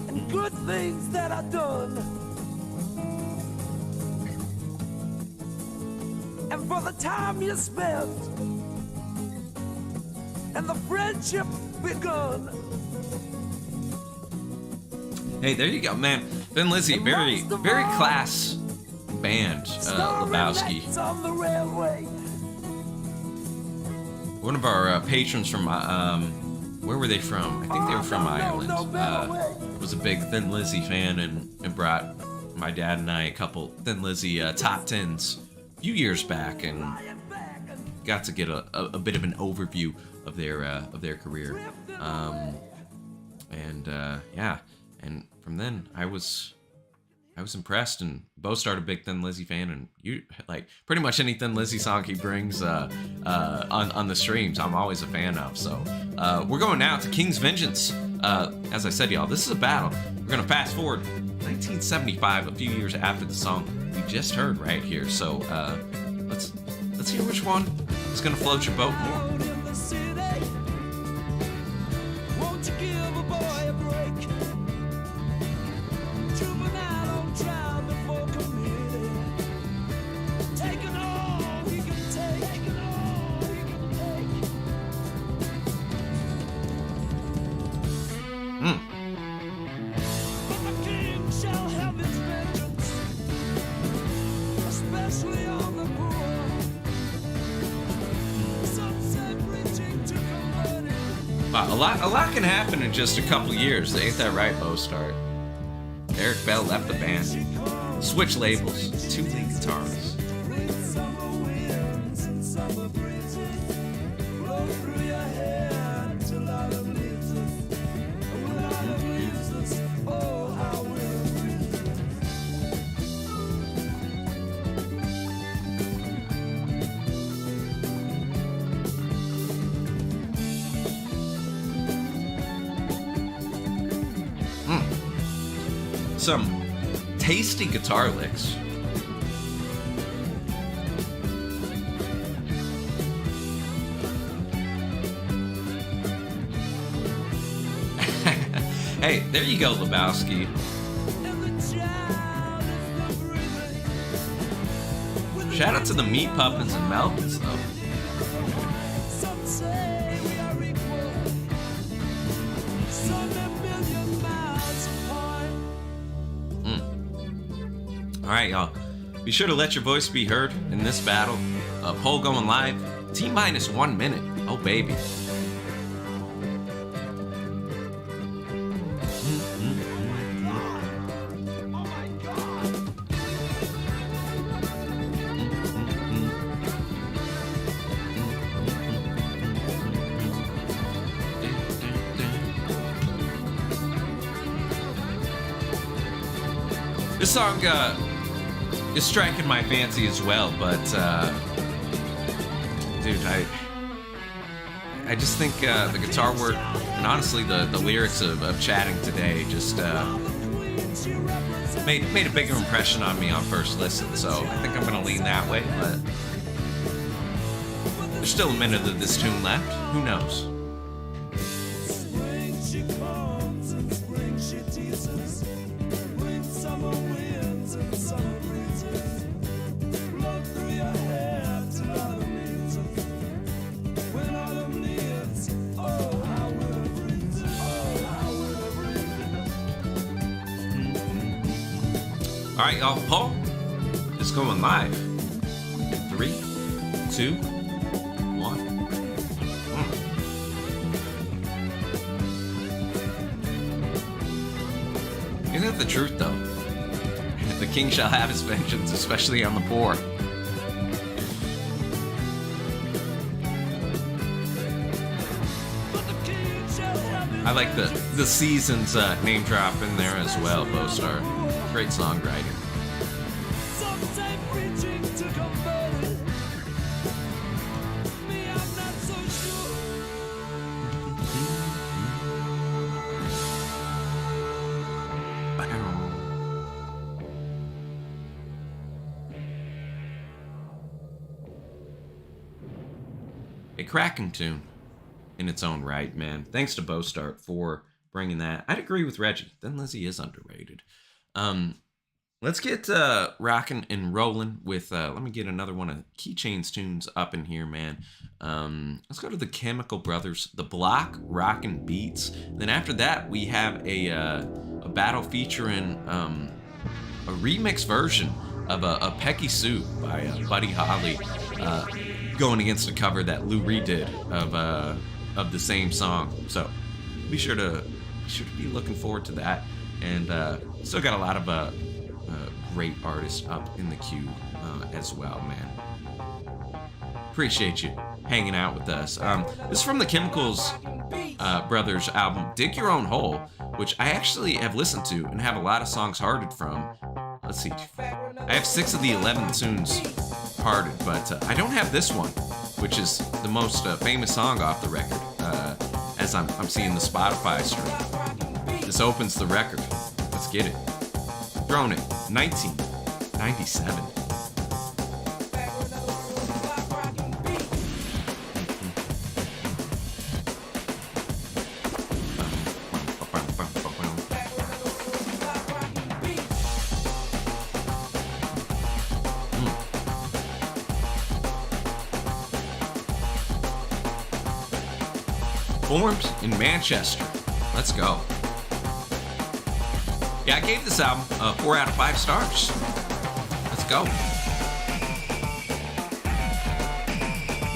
and good things that I done. And for the time you spent and the friendship begun. Hey, there you go, man. Thin Lizzy, very class band, Lebowski. Starry nights on the railway. One of our patrons from, where were they from? I think they were from Ireland. Was a big Thin Lizzy fan and brought my dad and I a couple Thin Lizzy top 10s a few years back and got to get a bit of an overview of their career. Yeah, and from then I was impressed, and Bo started a big Thin Lizzy fan, and you like pretty much any Thin Lizzy song he brings on the streams, I'm always a fan of. So we're going now to King's Vengeance. As I said, y'all, this is a battle. We're gonna fast forward 1975, a few years after the song we just heard right here. So let's hear which one is gonna float your boat more. Out in the city, won't you give a boy a break? Juvenile on trial before committed, taking all he can take, taking all he can take. But the king shall have his vengeance, especially on the poor. Some say preaching to convert it. Wow, a lot can happen in just a couple years. Ain't that right, Bo Start? Eric Bell left the band, switched labels, 2 lead guitarists. Bring summer winds and summer breezes, blow through your hair till autumn leaves us. And when autumn leaves us, oh, how we'll breathe. Some tasty guitar licks. Hey, there you go, Lebowski. And the child is the breathing. Shout out to the Meat Puppets and Melvins, though. Some say we are equal, some a million miles apart. All right, y'all. Be sure to let your voice be heard in this battle. Poll going live. T-minus 1 minute. Oh, baby. song is striking my fancy as well, but dude, I just think the guitar work and honestly the lyrics of Chatting Today just made a bigger impression on me on first listen. So I think I'm gonna lean that way, but there's still a minute of this tune left. Who knows? Spring she comes and spring she teases. Bring summer winds and summer breezes. Blow through your hair till autumn needs us. When autumn needs, oh how will it breeze? Oh how will it breeze? All right, y'all. Paul is going live. 3, 2, 1. Isn't that the truth, though? The king shall have his vengeance, especially on the poor. I like the seasons name drop in there as well, Bostar. Great songwriter. Some say preaching to convert it. Me, I'm not so sure. A cracking tune in its own right, man. Thanks to Bostart for bringing that. I'd agree with Reggie. Thin Lizzy is underrated. Let's get rocking and rolling with, let me get another one of Keychain's tunes up in here, man. Let's go to the Chemical Brothers, The Block Rockin' Beats. Then after that, we have a battle featuring a remix version of a Pecky Sue by Buddy Holly, going against a cover that Lou Reed did of the same song. So be sure to be looking forward to that. And still got a lot of great artists up in the queue as well, man. Appreciate you hanging out with us. This is from the Chemicals Brothers album, Dig Your Own Hole, which I actually have listened to and have a lot of songs hearted from. Let's see. I have 6 of the 11 tunes hearted, but I don't have this one, which is the most famous song off the record, as I'm seeing the Spotify stream. This opens the record. Let's get it. Throwing it. 1997. Formed in Manchester. Let's go. Yeah, I gave this album 4 out of 5 stars. Let's go.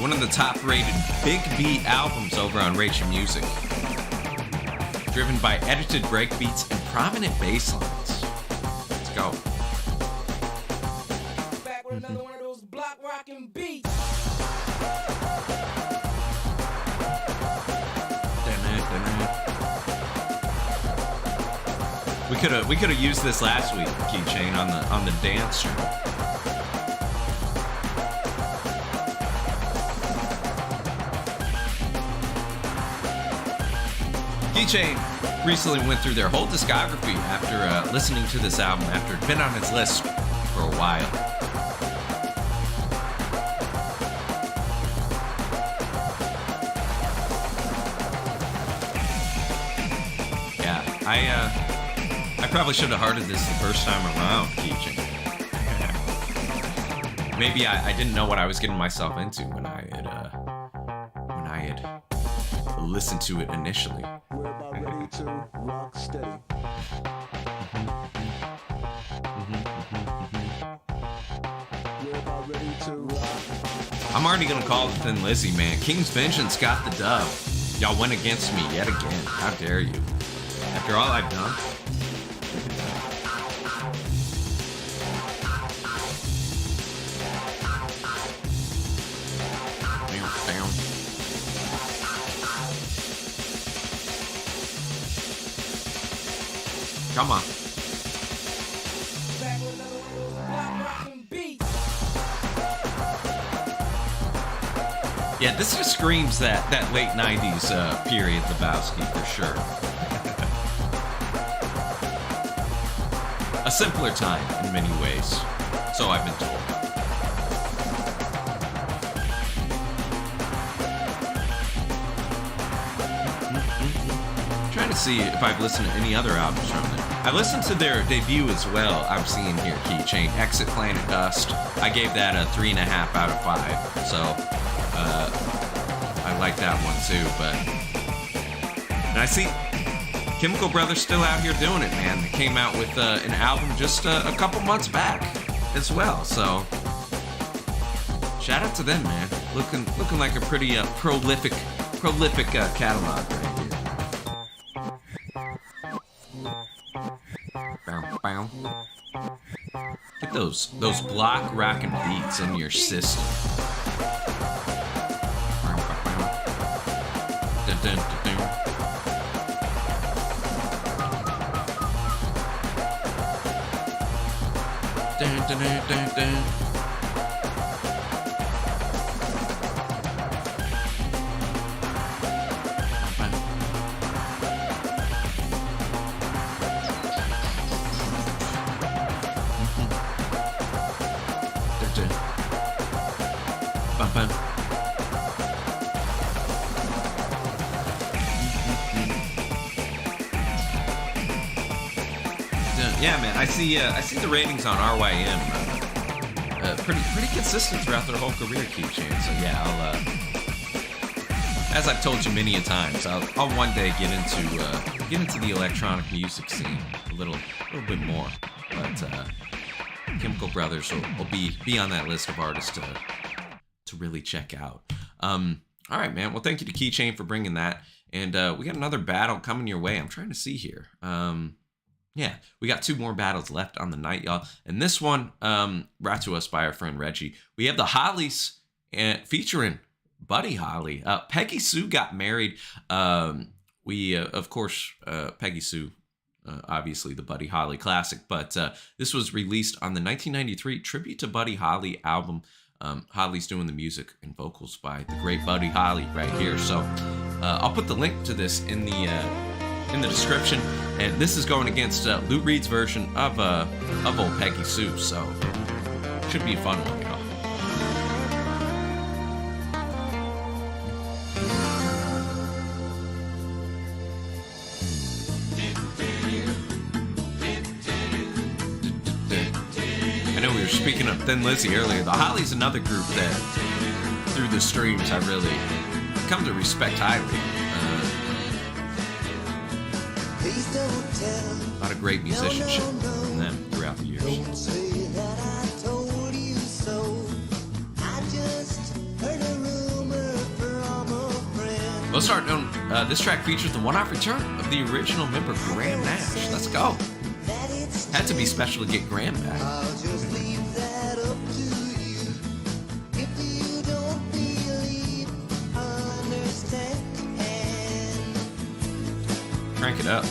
One of the top-rated Big B albums over on Rachel Music. Driven by edited breakbeats and prominent bass lines. Let's go. Back with another one of those block rockin' beats. We could have used this last week, Keychain, on the dance stream. Keychain recently went through their whole discography after listening to this album after it'd been on his list for a while. Yeah, I probably should have hearted this the first time around, Keychain. Maybe I didn't know what I was getting myself into when I had listened to it initially. We're about ready to rock steady. We're about ready to rock. I'm already gonna call it Thin Lizzy, man. King's Vengeance got the dub. Y'all went against me yet again. How dare you? After all I've done. Come on. Yeah, this just screams that late 90s period Lebowski for sure. A simpler time in many ways, so I've been told. I'm trying to see if I've listened to any other albums from them. I listened to their debut as well. I'm seeing here, Keychain, Exit Planet Dust. I gave that a 3.5 out of 5. So I like that one too. But and I see Chemical Brothers still out here doing it, man. They came out with an album just a couple months back as well. So shout out to them, man. Looking like a pretty prolific catalog right here. Bow. Get those block rockin' beats in your system. Dun, dun, dun, dun. Dun, dun, dun, dun, dun. Yeah, man. I see the ratings on RYM pretty consistent throughout their whole career, Keychain. So yeah, I'll as I've told you many a times, I'll one day get into the electronic music scene a little bit more. But Chemical Brothers will be on that list of artists to really check out. All right, man. Well, thank you to Keychain for bringing that, and we got another battle coming your way. I'm trying to see here. Yeah, we got 2 more battles left on the night, y'all. And this one brought to us by our friend Reggie. We have the Hollies featuring Buddy Holly. Peggy Sue got married. Of course, Peggy Sue, obviously the Buddy Holly classic. But this was released on the 1993 Tribute to Buddy Holly album. Holly's doing the music and vocals by the great Buddy Holly right here. So I'll put the link to this in the description, and this is going against Lou Reed's version of old Peggy Sue, so should be a fun one, y'all. I know we were speaking of Thin Lizzy earlier. The Hollies, another group that through the streams I really come to respect highly. A lot of great musicianship from them throughout the years. We'll start on this track features the one-off return of the original member Graham Nash. Let's go. Had to be special to get Graham back. Crank it up.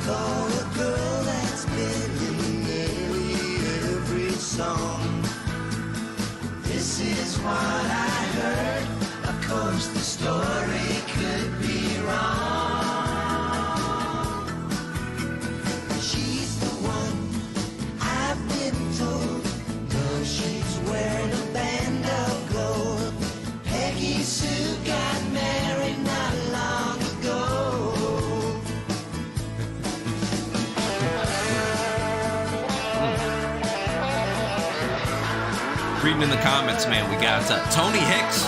Call a girl that's been in nearly every song. This is what I heard. Of course, the story could be wrong. She's the one I've been told. No, she's wearing a band of gold. Peggy Sue got married not long ago. Reading in the comments, man, we got Tony Hicks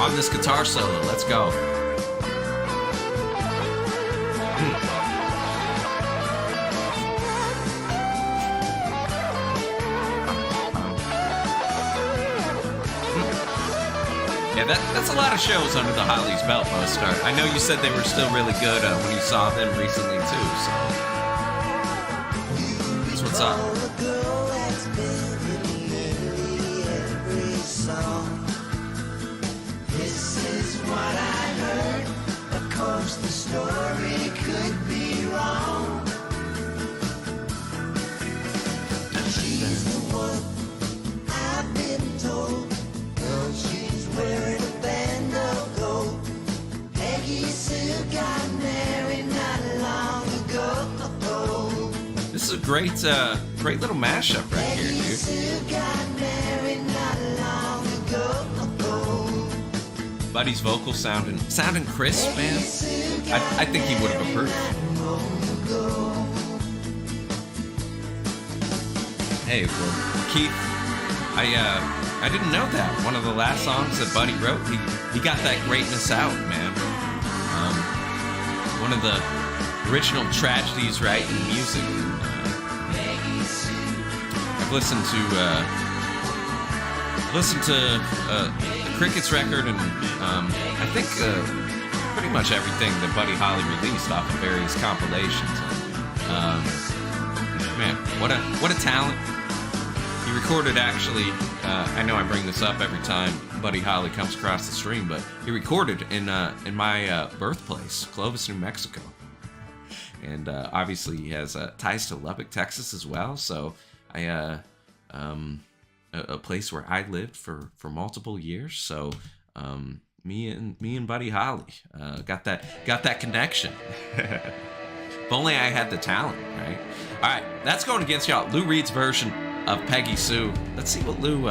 on this guitar solo. Let's go. Yeah, that's a lot of shows under the Hollies belt, Mostart. I know you said they were still really good when you saw them recently, too, so that's what's up. This is what I heard. Of course, the story could be wrong. She's the one I've been told. No, she's wearing great little mashup right here, dude. Buddy's vocals sounding crisp, man. I think he would have approved. Hey, well, Keith, I didn't know that. One of the last songs that Buddy wrote, he got that greatness out, man. One of the original tragedies, right, in music. I've listened to the Crickets record, and I think pretty much everything that Buddy Holly released off of various compilations. Man, what a talent! He recorded, actually. I know I bring this up every time Buddy Holly comes across the stream, but he recorded in my birthplace, Clovis, New Mexico. And obviously he has ties to Lubbock, Texas as well. So a place where I lived for multiple years. So me and Buddy Holly got that connection. If only I had the talent, right? All right, that's going against y'all. Lou Reed's version of Peggy Sue. Let's see what Lou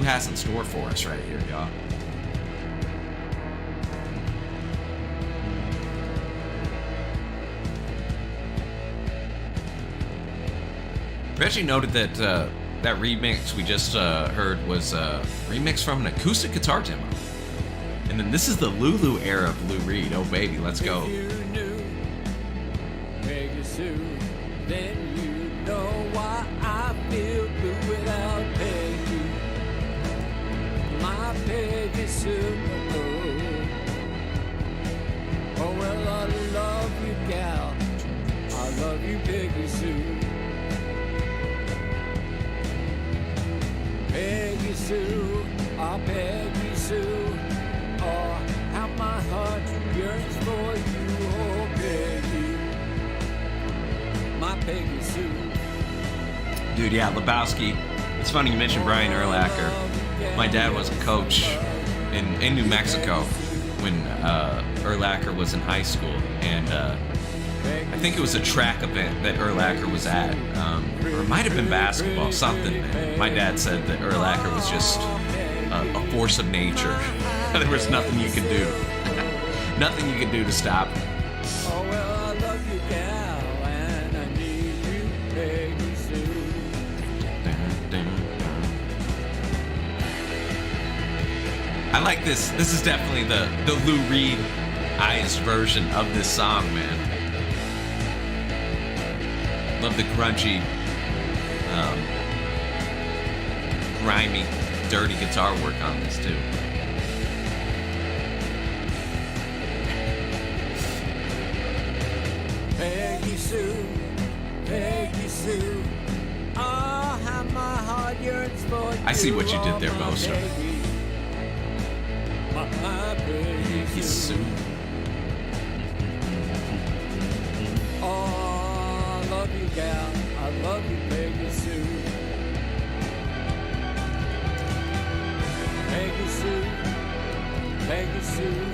has in store for us right here, y'all. Reggie noted that that remix we just heard was a remix from an acoustic guitar demo. And then this is the Lulu era of Lou Reed. Oh baby, let's go. If you knew Peggy Sue, then you know why I feel blue without Peggy. My Peggy Sue. Oh well, I love you, gal. I love you, Peggy Sue. Peggy Sue, oh Peggy Sue, oh how my heart yearns for you, oh Peggy, my Peggy Sue. Dude, yeah, Lebowski. It's funny you mentioned Brian Urlacher. My dad was a coach in New Mexico when Urlacher was in high school, and I think it was a track event that Urlacher was at, or it might have been basketball, something. And my dad said that Urlacher was just a force of nature. There was nothing you could do. Nothing you could do to stop him. Oh well, I love you, gal, and I need you, Peggy Sue. I like this. This is definitely the Lou Reed-ized version of this song, man. Love the grungy, grimy, dirty guitar work on this too. Peggy Sue, Peggy Sue. Oh, how my heart yearns for you. I see what you did there, oh, Bosa. My Peggy Sue. Oh, I love you, gal. I love you, Peggy Sue. Peggy Sue, Peggy Sue.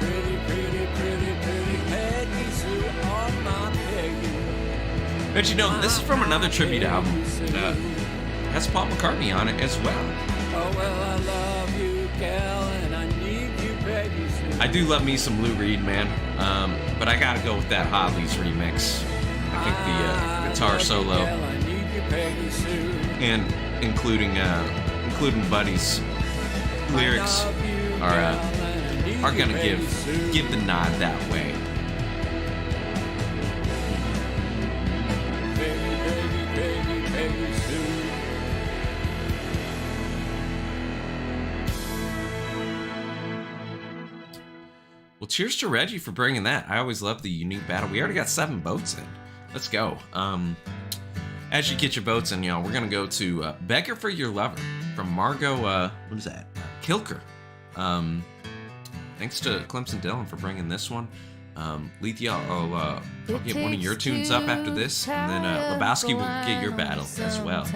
Pretty, pretty, pretty, pretty Peggy Sue. Oh, my Peggy. But you know, this is from another tribute album. Has Paul McCartney on it as well. Oh, well, I love you, gal, and I need you, Peggy Sue. I do love me some Lou Reed, man. But I gotta go with that Holly's remix. I think the guitar solo and including Buddy's lyrics are gonna give the nod that way. Well, cheers to Reggie for bringing that. I always love the unique battle. We already got 7 votes in. Let's go. As you get your votes in, y'all, we're going to go to Beggar for Your Lover from Margot, what is that? Kilker. Thanks to Clemson Dillon for bringing this one. Lethia, I'll get one of your tunes up after this, and then Lebowski will get your battle as well.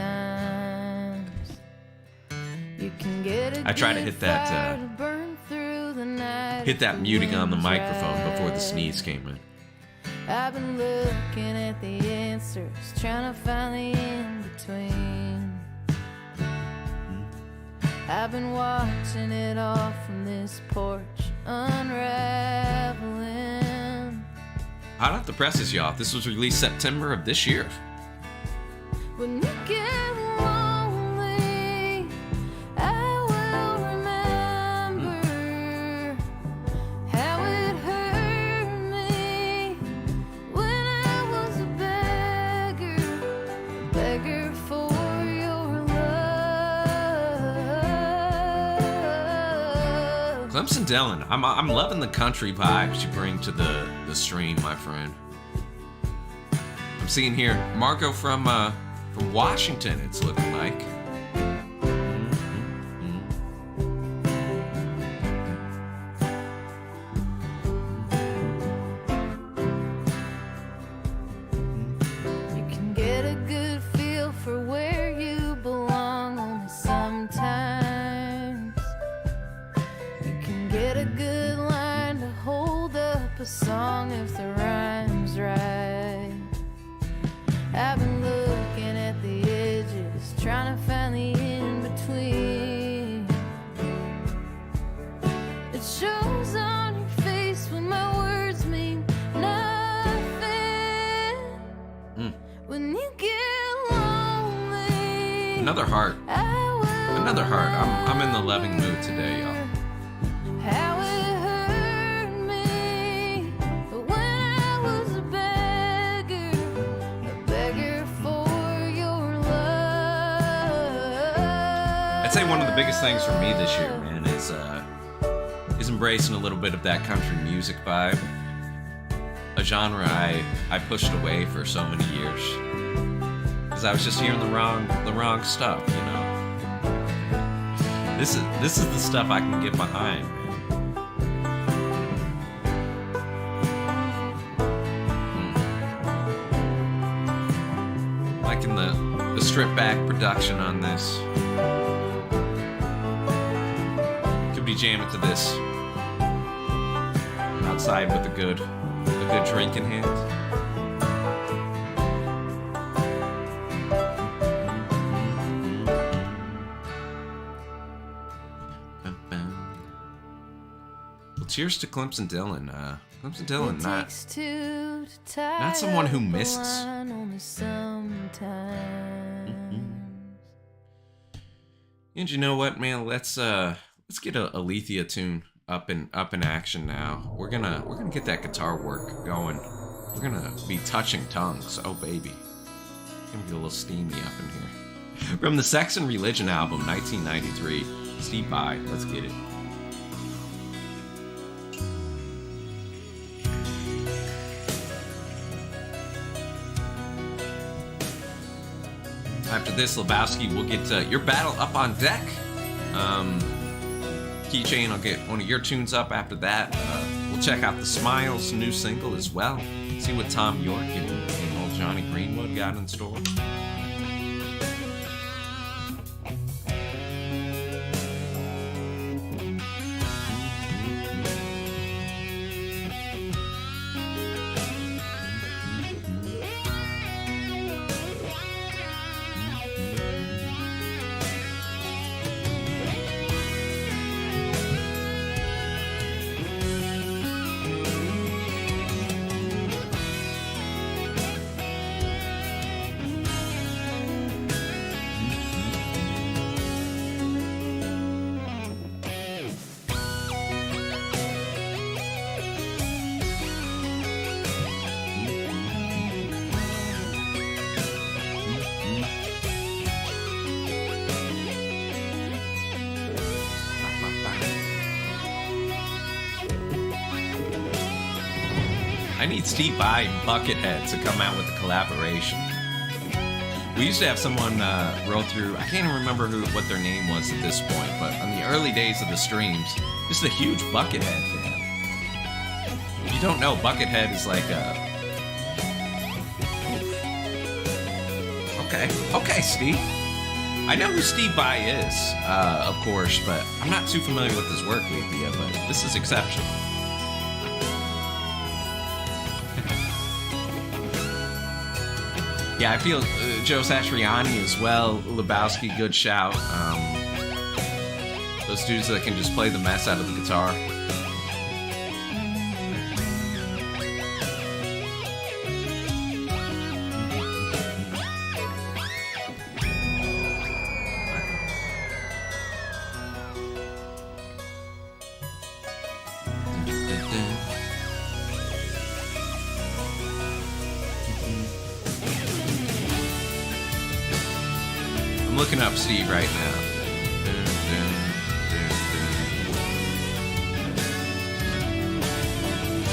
I try to hit that muting on the microphone before the sneeze came in. I've been looking at the answers, trying to find the in-between. I've been watching it all from this porch, unraveling. Hot Off the Presses, y'all. This was released September of this year. When you get lonely, I will remember how it hurt me when I was a beggar for your love. Clemson Dillon. I'm loving the country vibes you bring to the stream, my friend. I'm seeing here Marco from Washington, it's looking like. You can get a good feel for where you belong only sometimes. You can get a good line to hold up a song if the rhyme's right. I've been looking at the edges, trying to find the in-between. It shows on your face when my words mean nothing. When you get lonely, Another heart. I will Another heart. I'm in the loving mood today, y'all. how it hurt me when I was a beggar for your love. I'd say one of the biggest things for me this year, man, is embracing a little bit of that country music vibe. A genre I pushed away for so many years because I was just hearing the wrong stuff, you know. This is the stuff I can get behind, man. Liking the stripped back production on this. Could be jamming to this outside with a good drink in hand. Well, cheers to Clemson Dillon. Clemson Dillon, not someone who misses. And you know what, man? Let's get a Alethea tune up in action now. We're gonna get that guitar work going. We're gonna be touching tongues. Oh baby, it's gonna get a little steamy up in here. From the Sex and Religion album, 1993. Steve Vai. Let's get it. After this, Lebowski will get your battle up on deck. Keychain, I'll get one of your tunes up after that. We'll check out the Smiles new single as well. See what Tom York and old Johnny Greenwood got in store. I need Steve Vai and Buckethead to come out with a collaboration. We used to have someone roll through, I can't even remember what their name was at this point, but on the early days of the streams, just a huge Buckethead fan. If you don't know, Buckethead is like a... Okay, Steve. I know who Steve Vai is, of course, but I'm not too familiar with his work, Alethea, but this is exceptional. Yeah, I feel Joe Satriani as well. Lebowski, good shout. Those dudes that can just play the mess out of the guitar. I'm looking up Steve right now.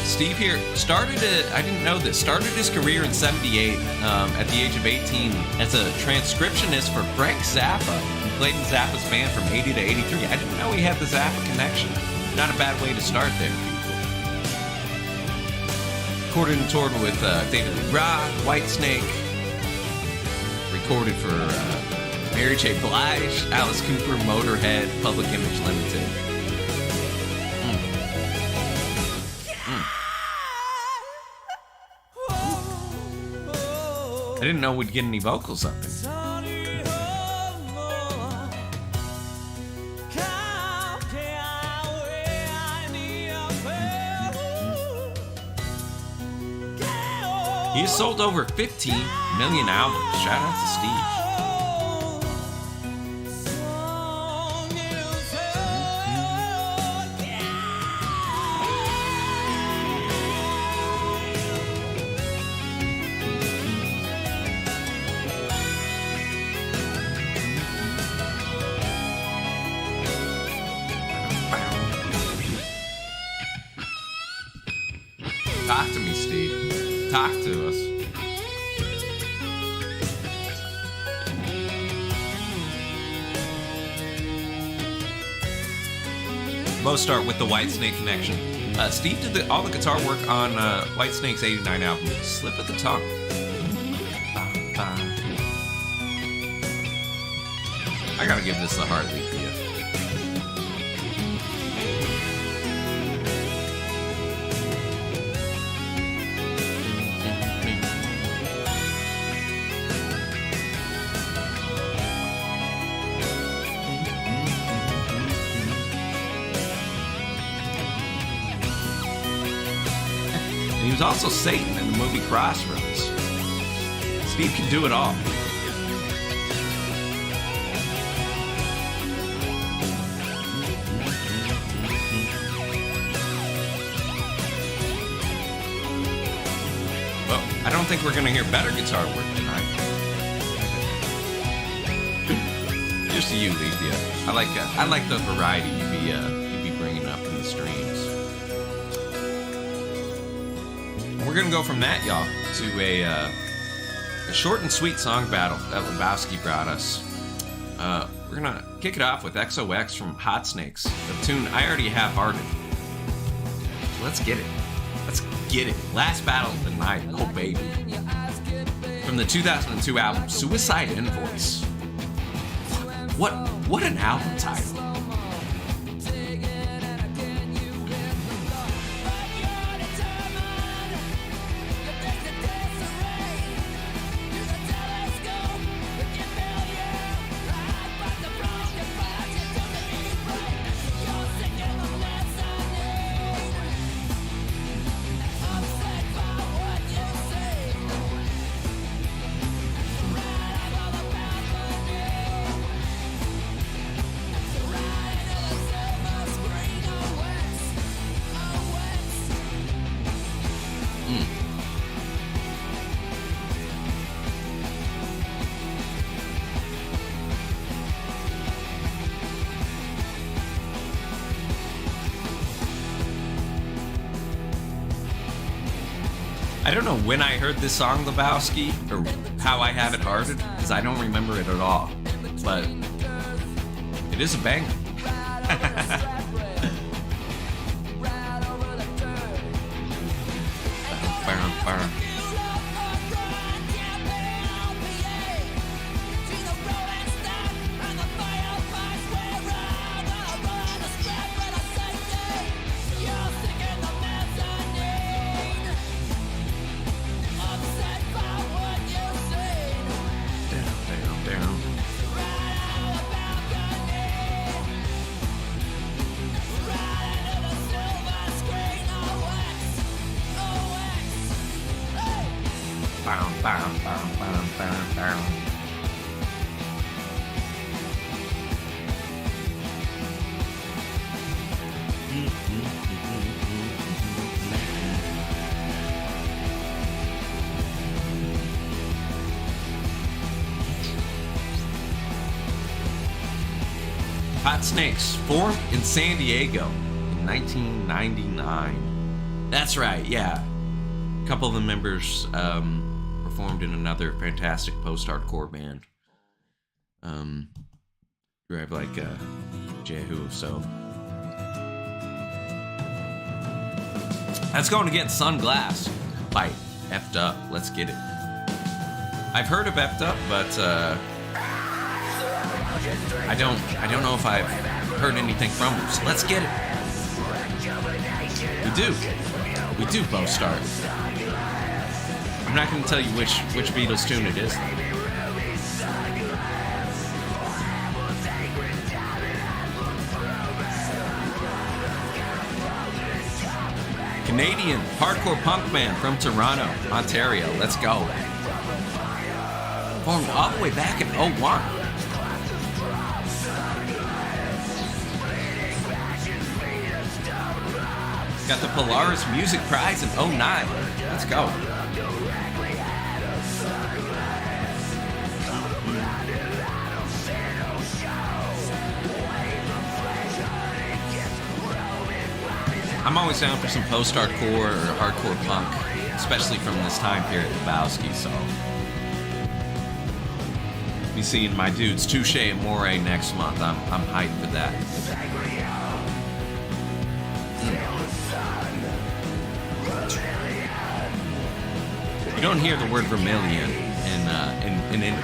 Steve here I didn't know this, started his career in 78 at the age of 18 as a transcriptionist for Frank Zappa. He played in Zappa's band from 80 to 83. I didn't know he had the Zappa connection. Not a bad way to start there, people. Recorded and toured with David Lee Roth, Whitesnake. Recorded for Mary J. Blige, Alice Cooper, Motorhead, Public Image Limited. I didn't know we'd get any vocals up in. He has sold over 15 million albums. Shout out to Steve. Talk to me, Steve. Talk to us. Most start with the Whitesnake connection. Steve did all the guitar work on Whitesnake's 89 album, Slip of the Tongue. I gotta give this the heartbeat for you. And he was also Satan in the movie Crossroads. Steve can do it all. Well, I don't think we're going to hear better guitar work tonight. Just to you, Lethea. I like the variety you'd be bringing up in the streams. We're gonna go from that, y'all, to a short and sweet song battle that Lebowski brought us. We're gonna kick it off with XOX from Hot Snakes, the tune I Already Have Hearted. So let's get it. Let's get it. Last battle of the night, oh baby. From the 2002 album Suicide Invoice. What an album title. I don't know when I heard this song, Lebowski, or how I have it hearted, because I don't remember it at all. But it is a banger. Bam, bam, bam, bam, bam. Hot Snakes formed in San Diego in 1999. That's right, yeah. A couple of the members performed in another fantastic post-hardcore band. Drive like Jehu, so. That's going to get Sunglass by Effed Up. Let's get it. I've heard of Effed Up, but I don't know if I've heard anything from them. So let's get it. We do both start. I'm not going to tell you which Beatles tune it is. Canadian hardcore punk band from Toronto, Ontario. Let's go. Formed all the way back in 01. Got the Polaris Music Prize in 09. Let's go. I'm always down for some post-hardcore or hardcore punk, especially from this time period, Lebowski, so. Be seeing my dudes Touche and Moray next month. I'm hyped for that. You don't hear the word vermilion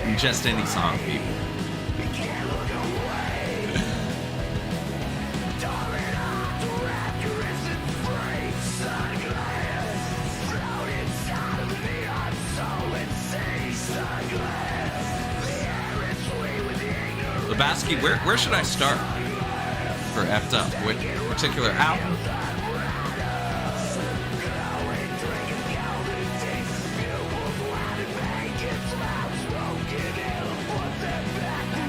in just any song, people. Lebowski, where should I start for Effed Up? Which particular album?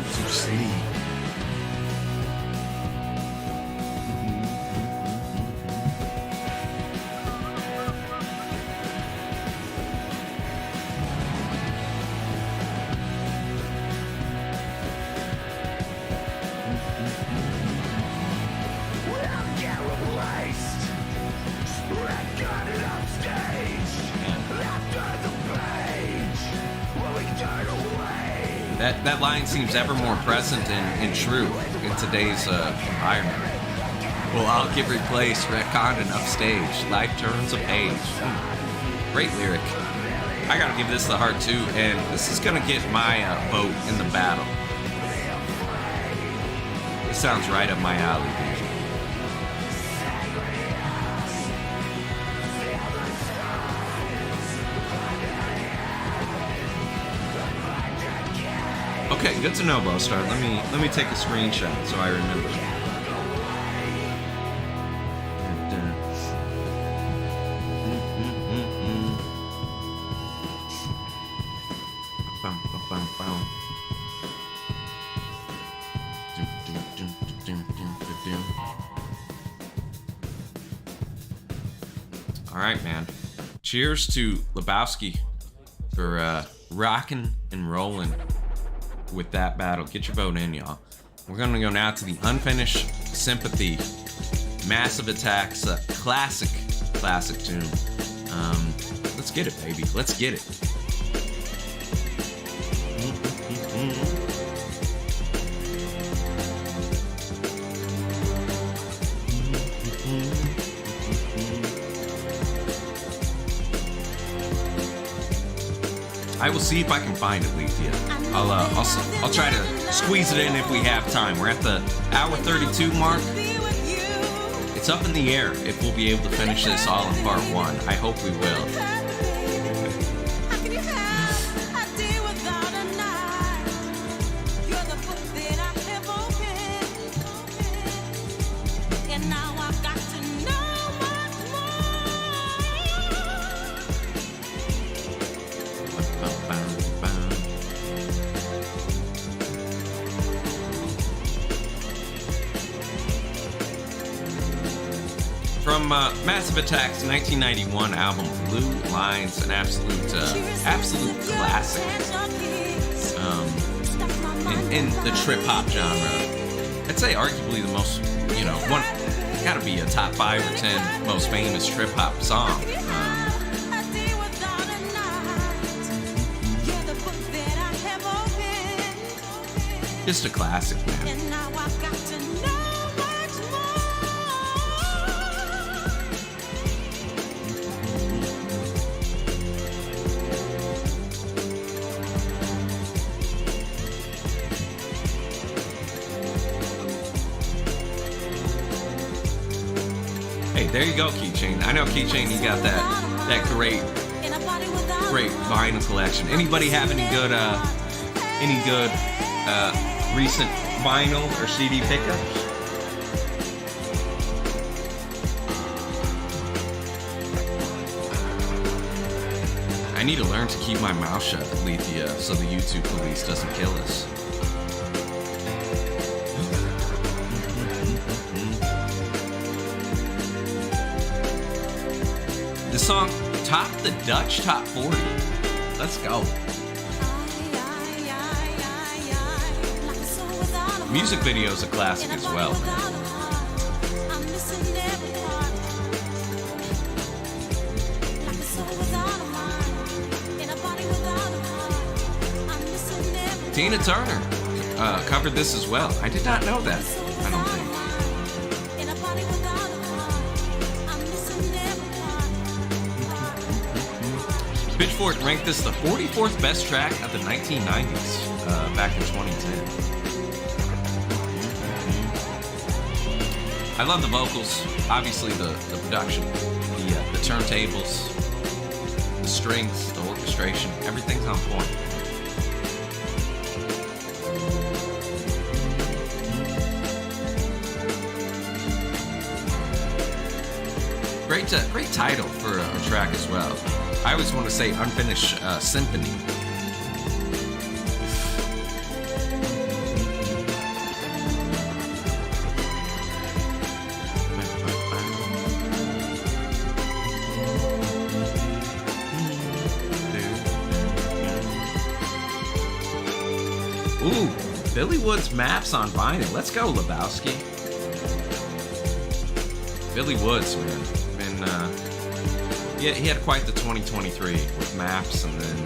To see. That line seems ever more present and true in today's environment. Well, I'll get replaced, retconned and upstage. Life turns a page. Great lyric. I gotta give this the heart too, and this is gonna get my vote in the battle. It sounds right up my alley, dude. Okay, good to know, Bowstar. Let me take a screenshot so I remember. All right, man. Cheers to Lebowski for rocking and rolling with that battle. Get your vote in, y'all. We're gonna go now to the Unfinished Sympathy Massive Attacks classic tune. Let's get it, baby. Let's get it. I will see if I can find it, Lethea. I'll try to squeeze it in if we have time. We're at the hour 32 mark. It's up in the air if we'll be able to finish this all in part one. I hope we will. from Massive Attack's 1991 album Blue Lines, an absolute classic in the trip hop genre. I'd say arguably the most, one, gotta be a top 5 or 10 most famous trip hop song. Just a classic, man. Hey, there you go, Keychain. I know, Keychain, you got that great vinyl collection. Anybody have any good recent vinyl or CD pickups? I need to learn to keep my mouth shut, Lethea, so the YouTube police doesn't kill us. The song topped the Dutch Top 40. Let's go. Music video is a classic as well. Tina Turner covered this as well. I did not know that, I don't think. Pitchfork ranked this the 44th best track of the 1990s back in 2010. I love the vocals, obviously the production, the turntables, the strings, the orchestration, everything's on point. Great title for a track as well. I always want to say Unfinished Symphony. Ooh, Billy Woods Maps on vinyl. Let's go, Lebowski. Billy Woods, man. Yeah, he had quite the 2023 with Maps and then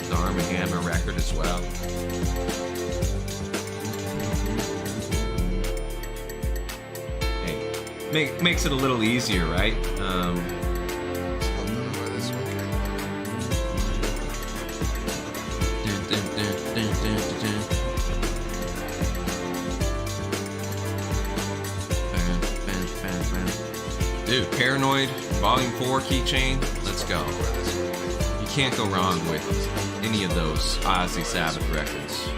the Arm & Hammer record as well. Hey, makes it a little easier, right? Dude, Paranoid, Volume 4, Keychain, let's go. You can't go wrong with any of those Ozzy Sabbath records.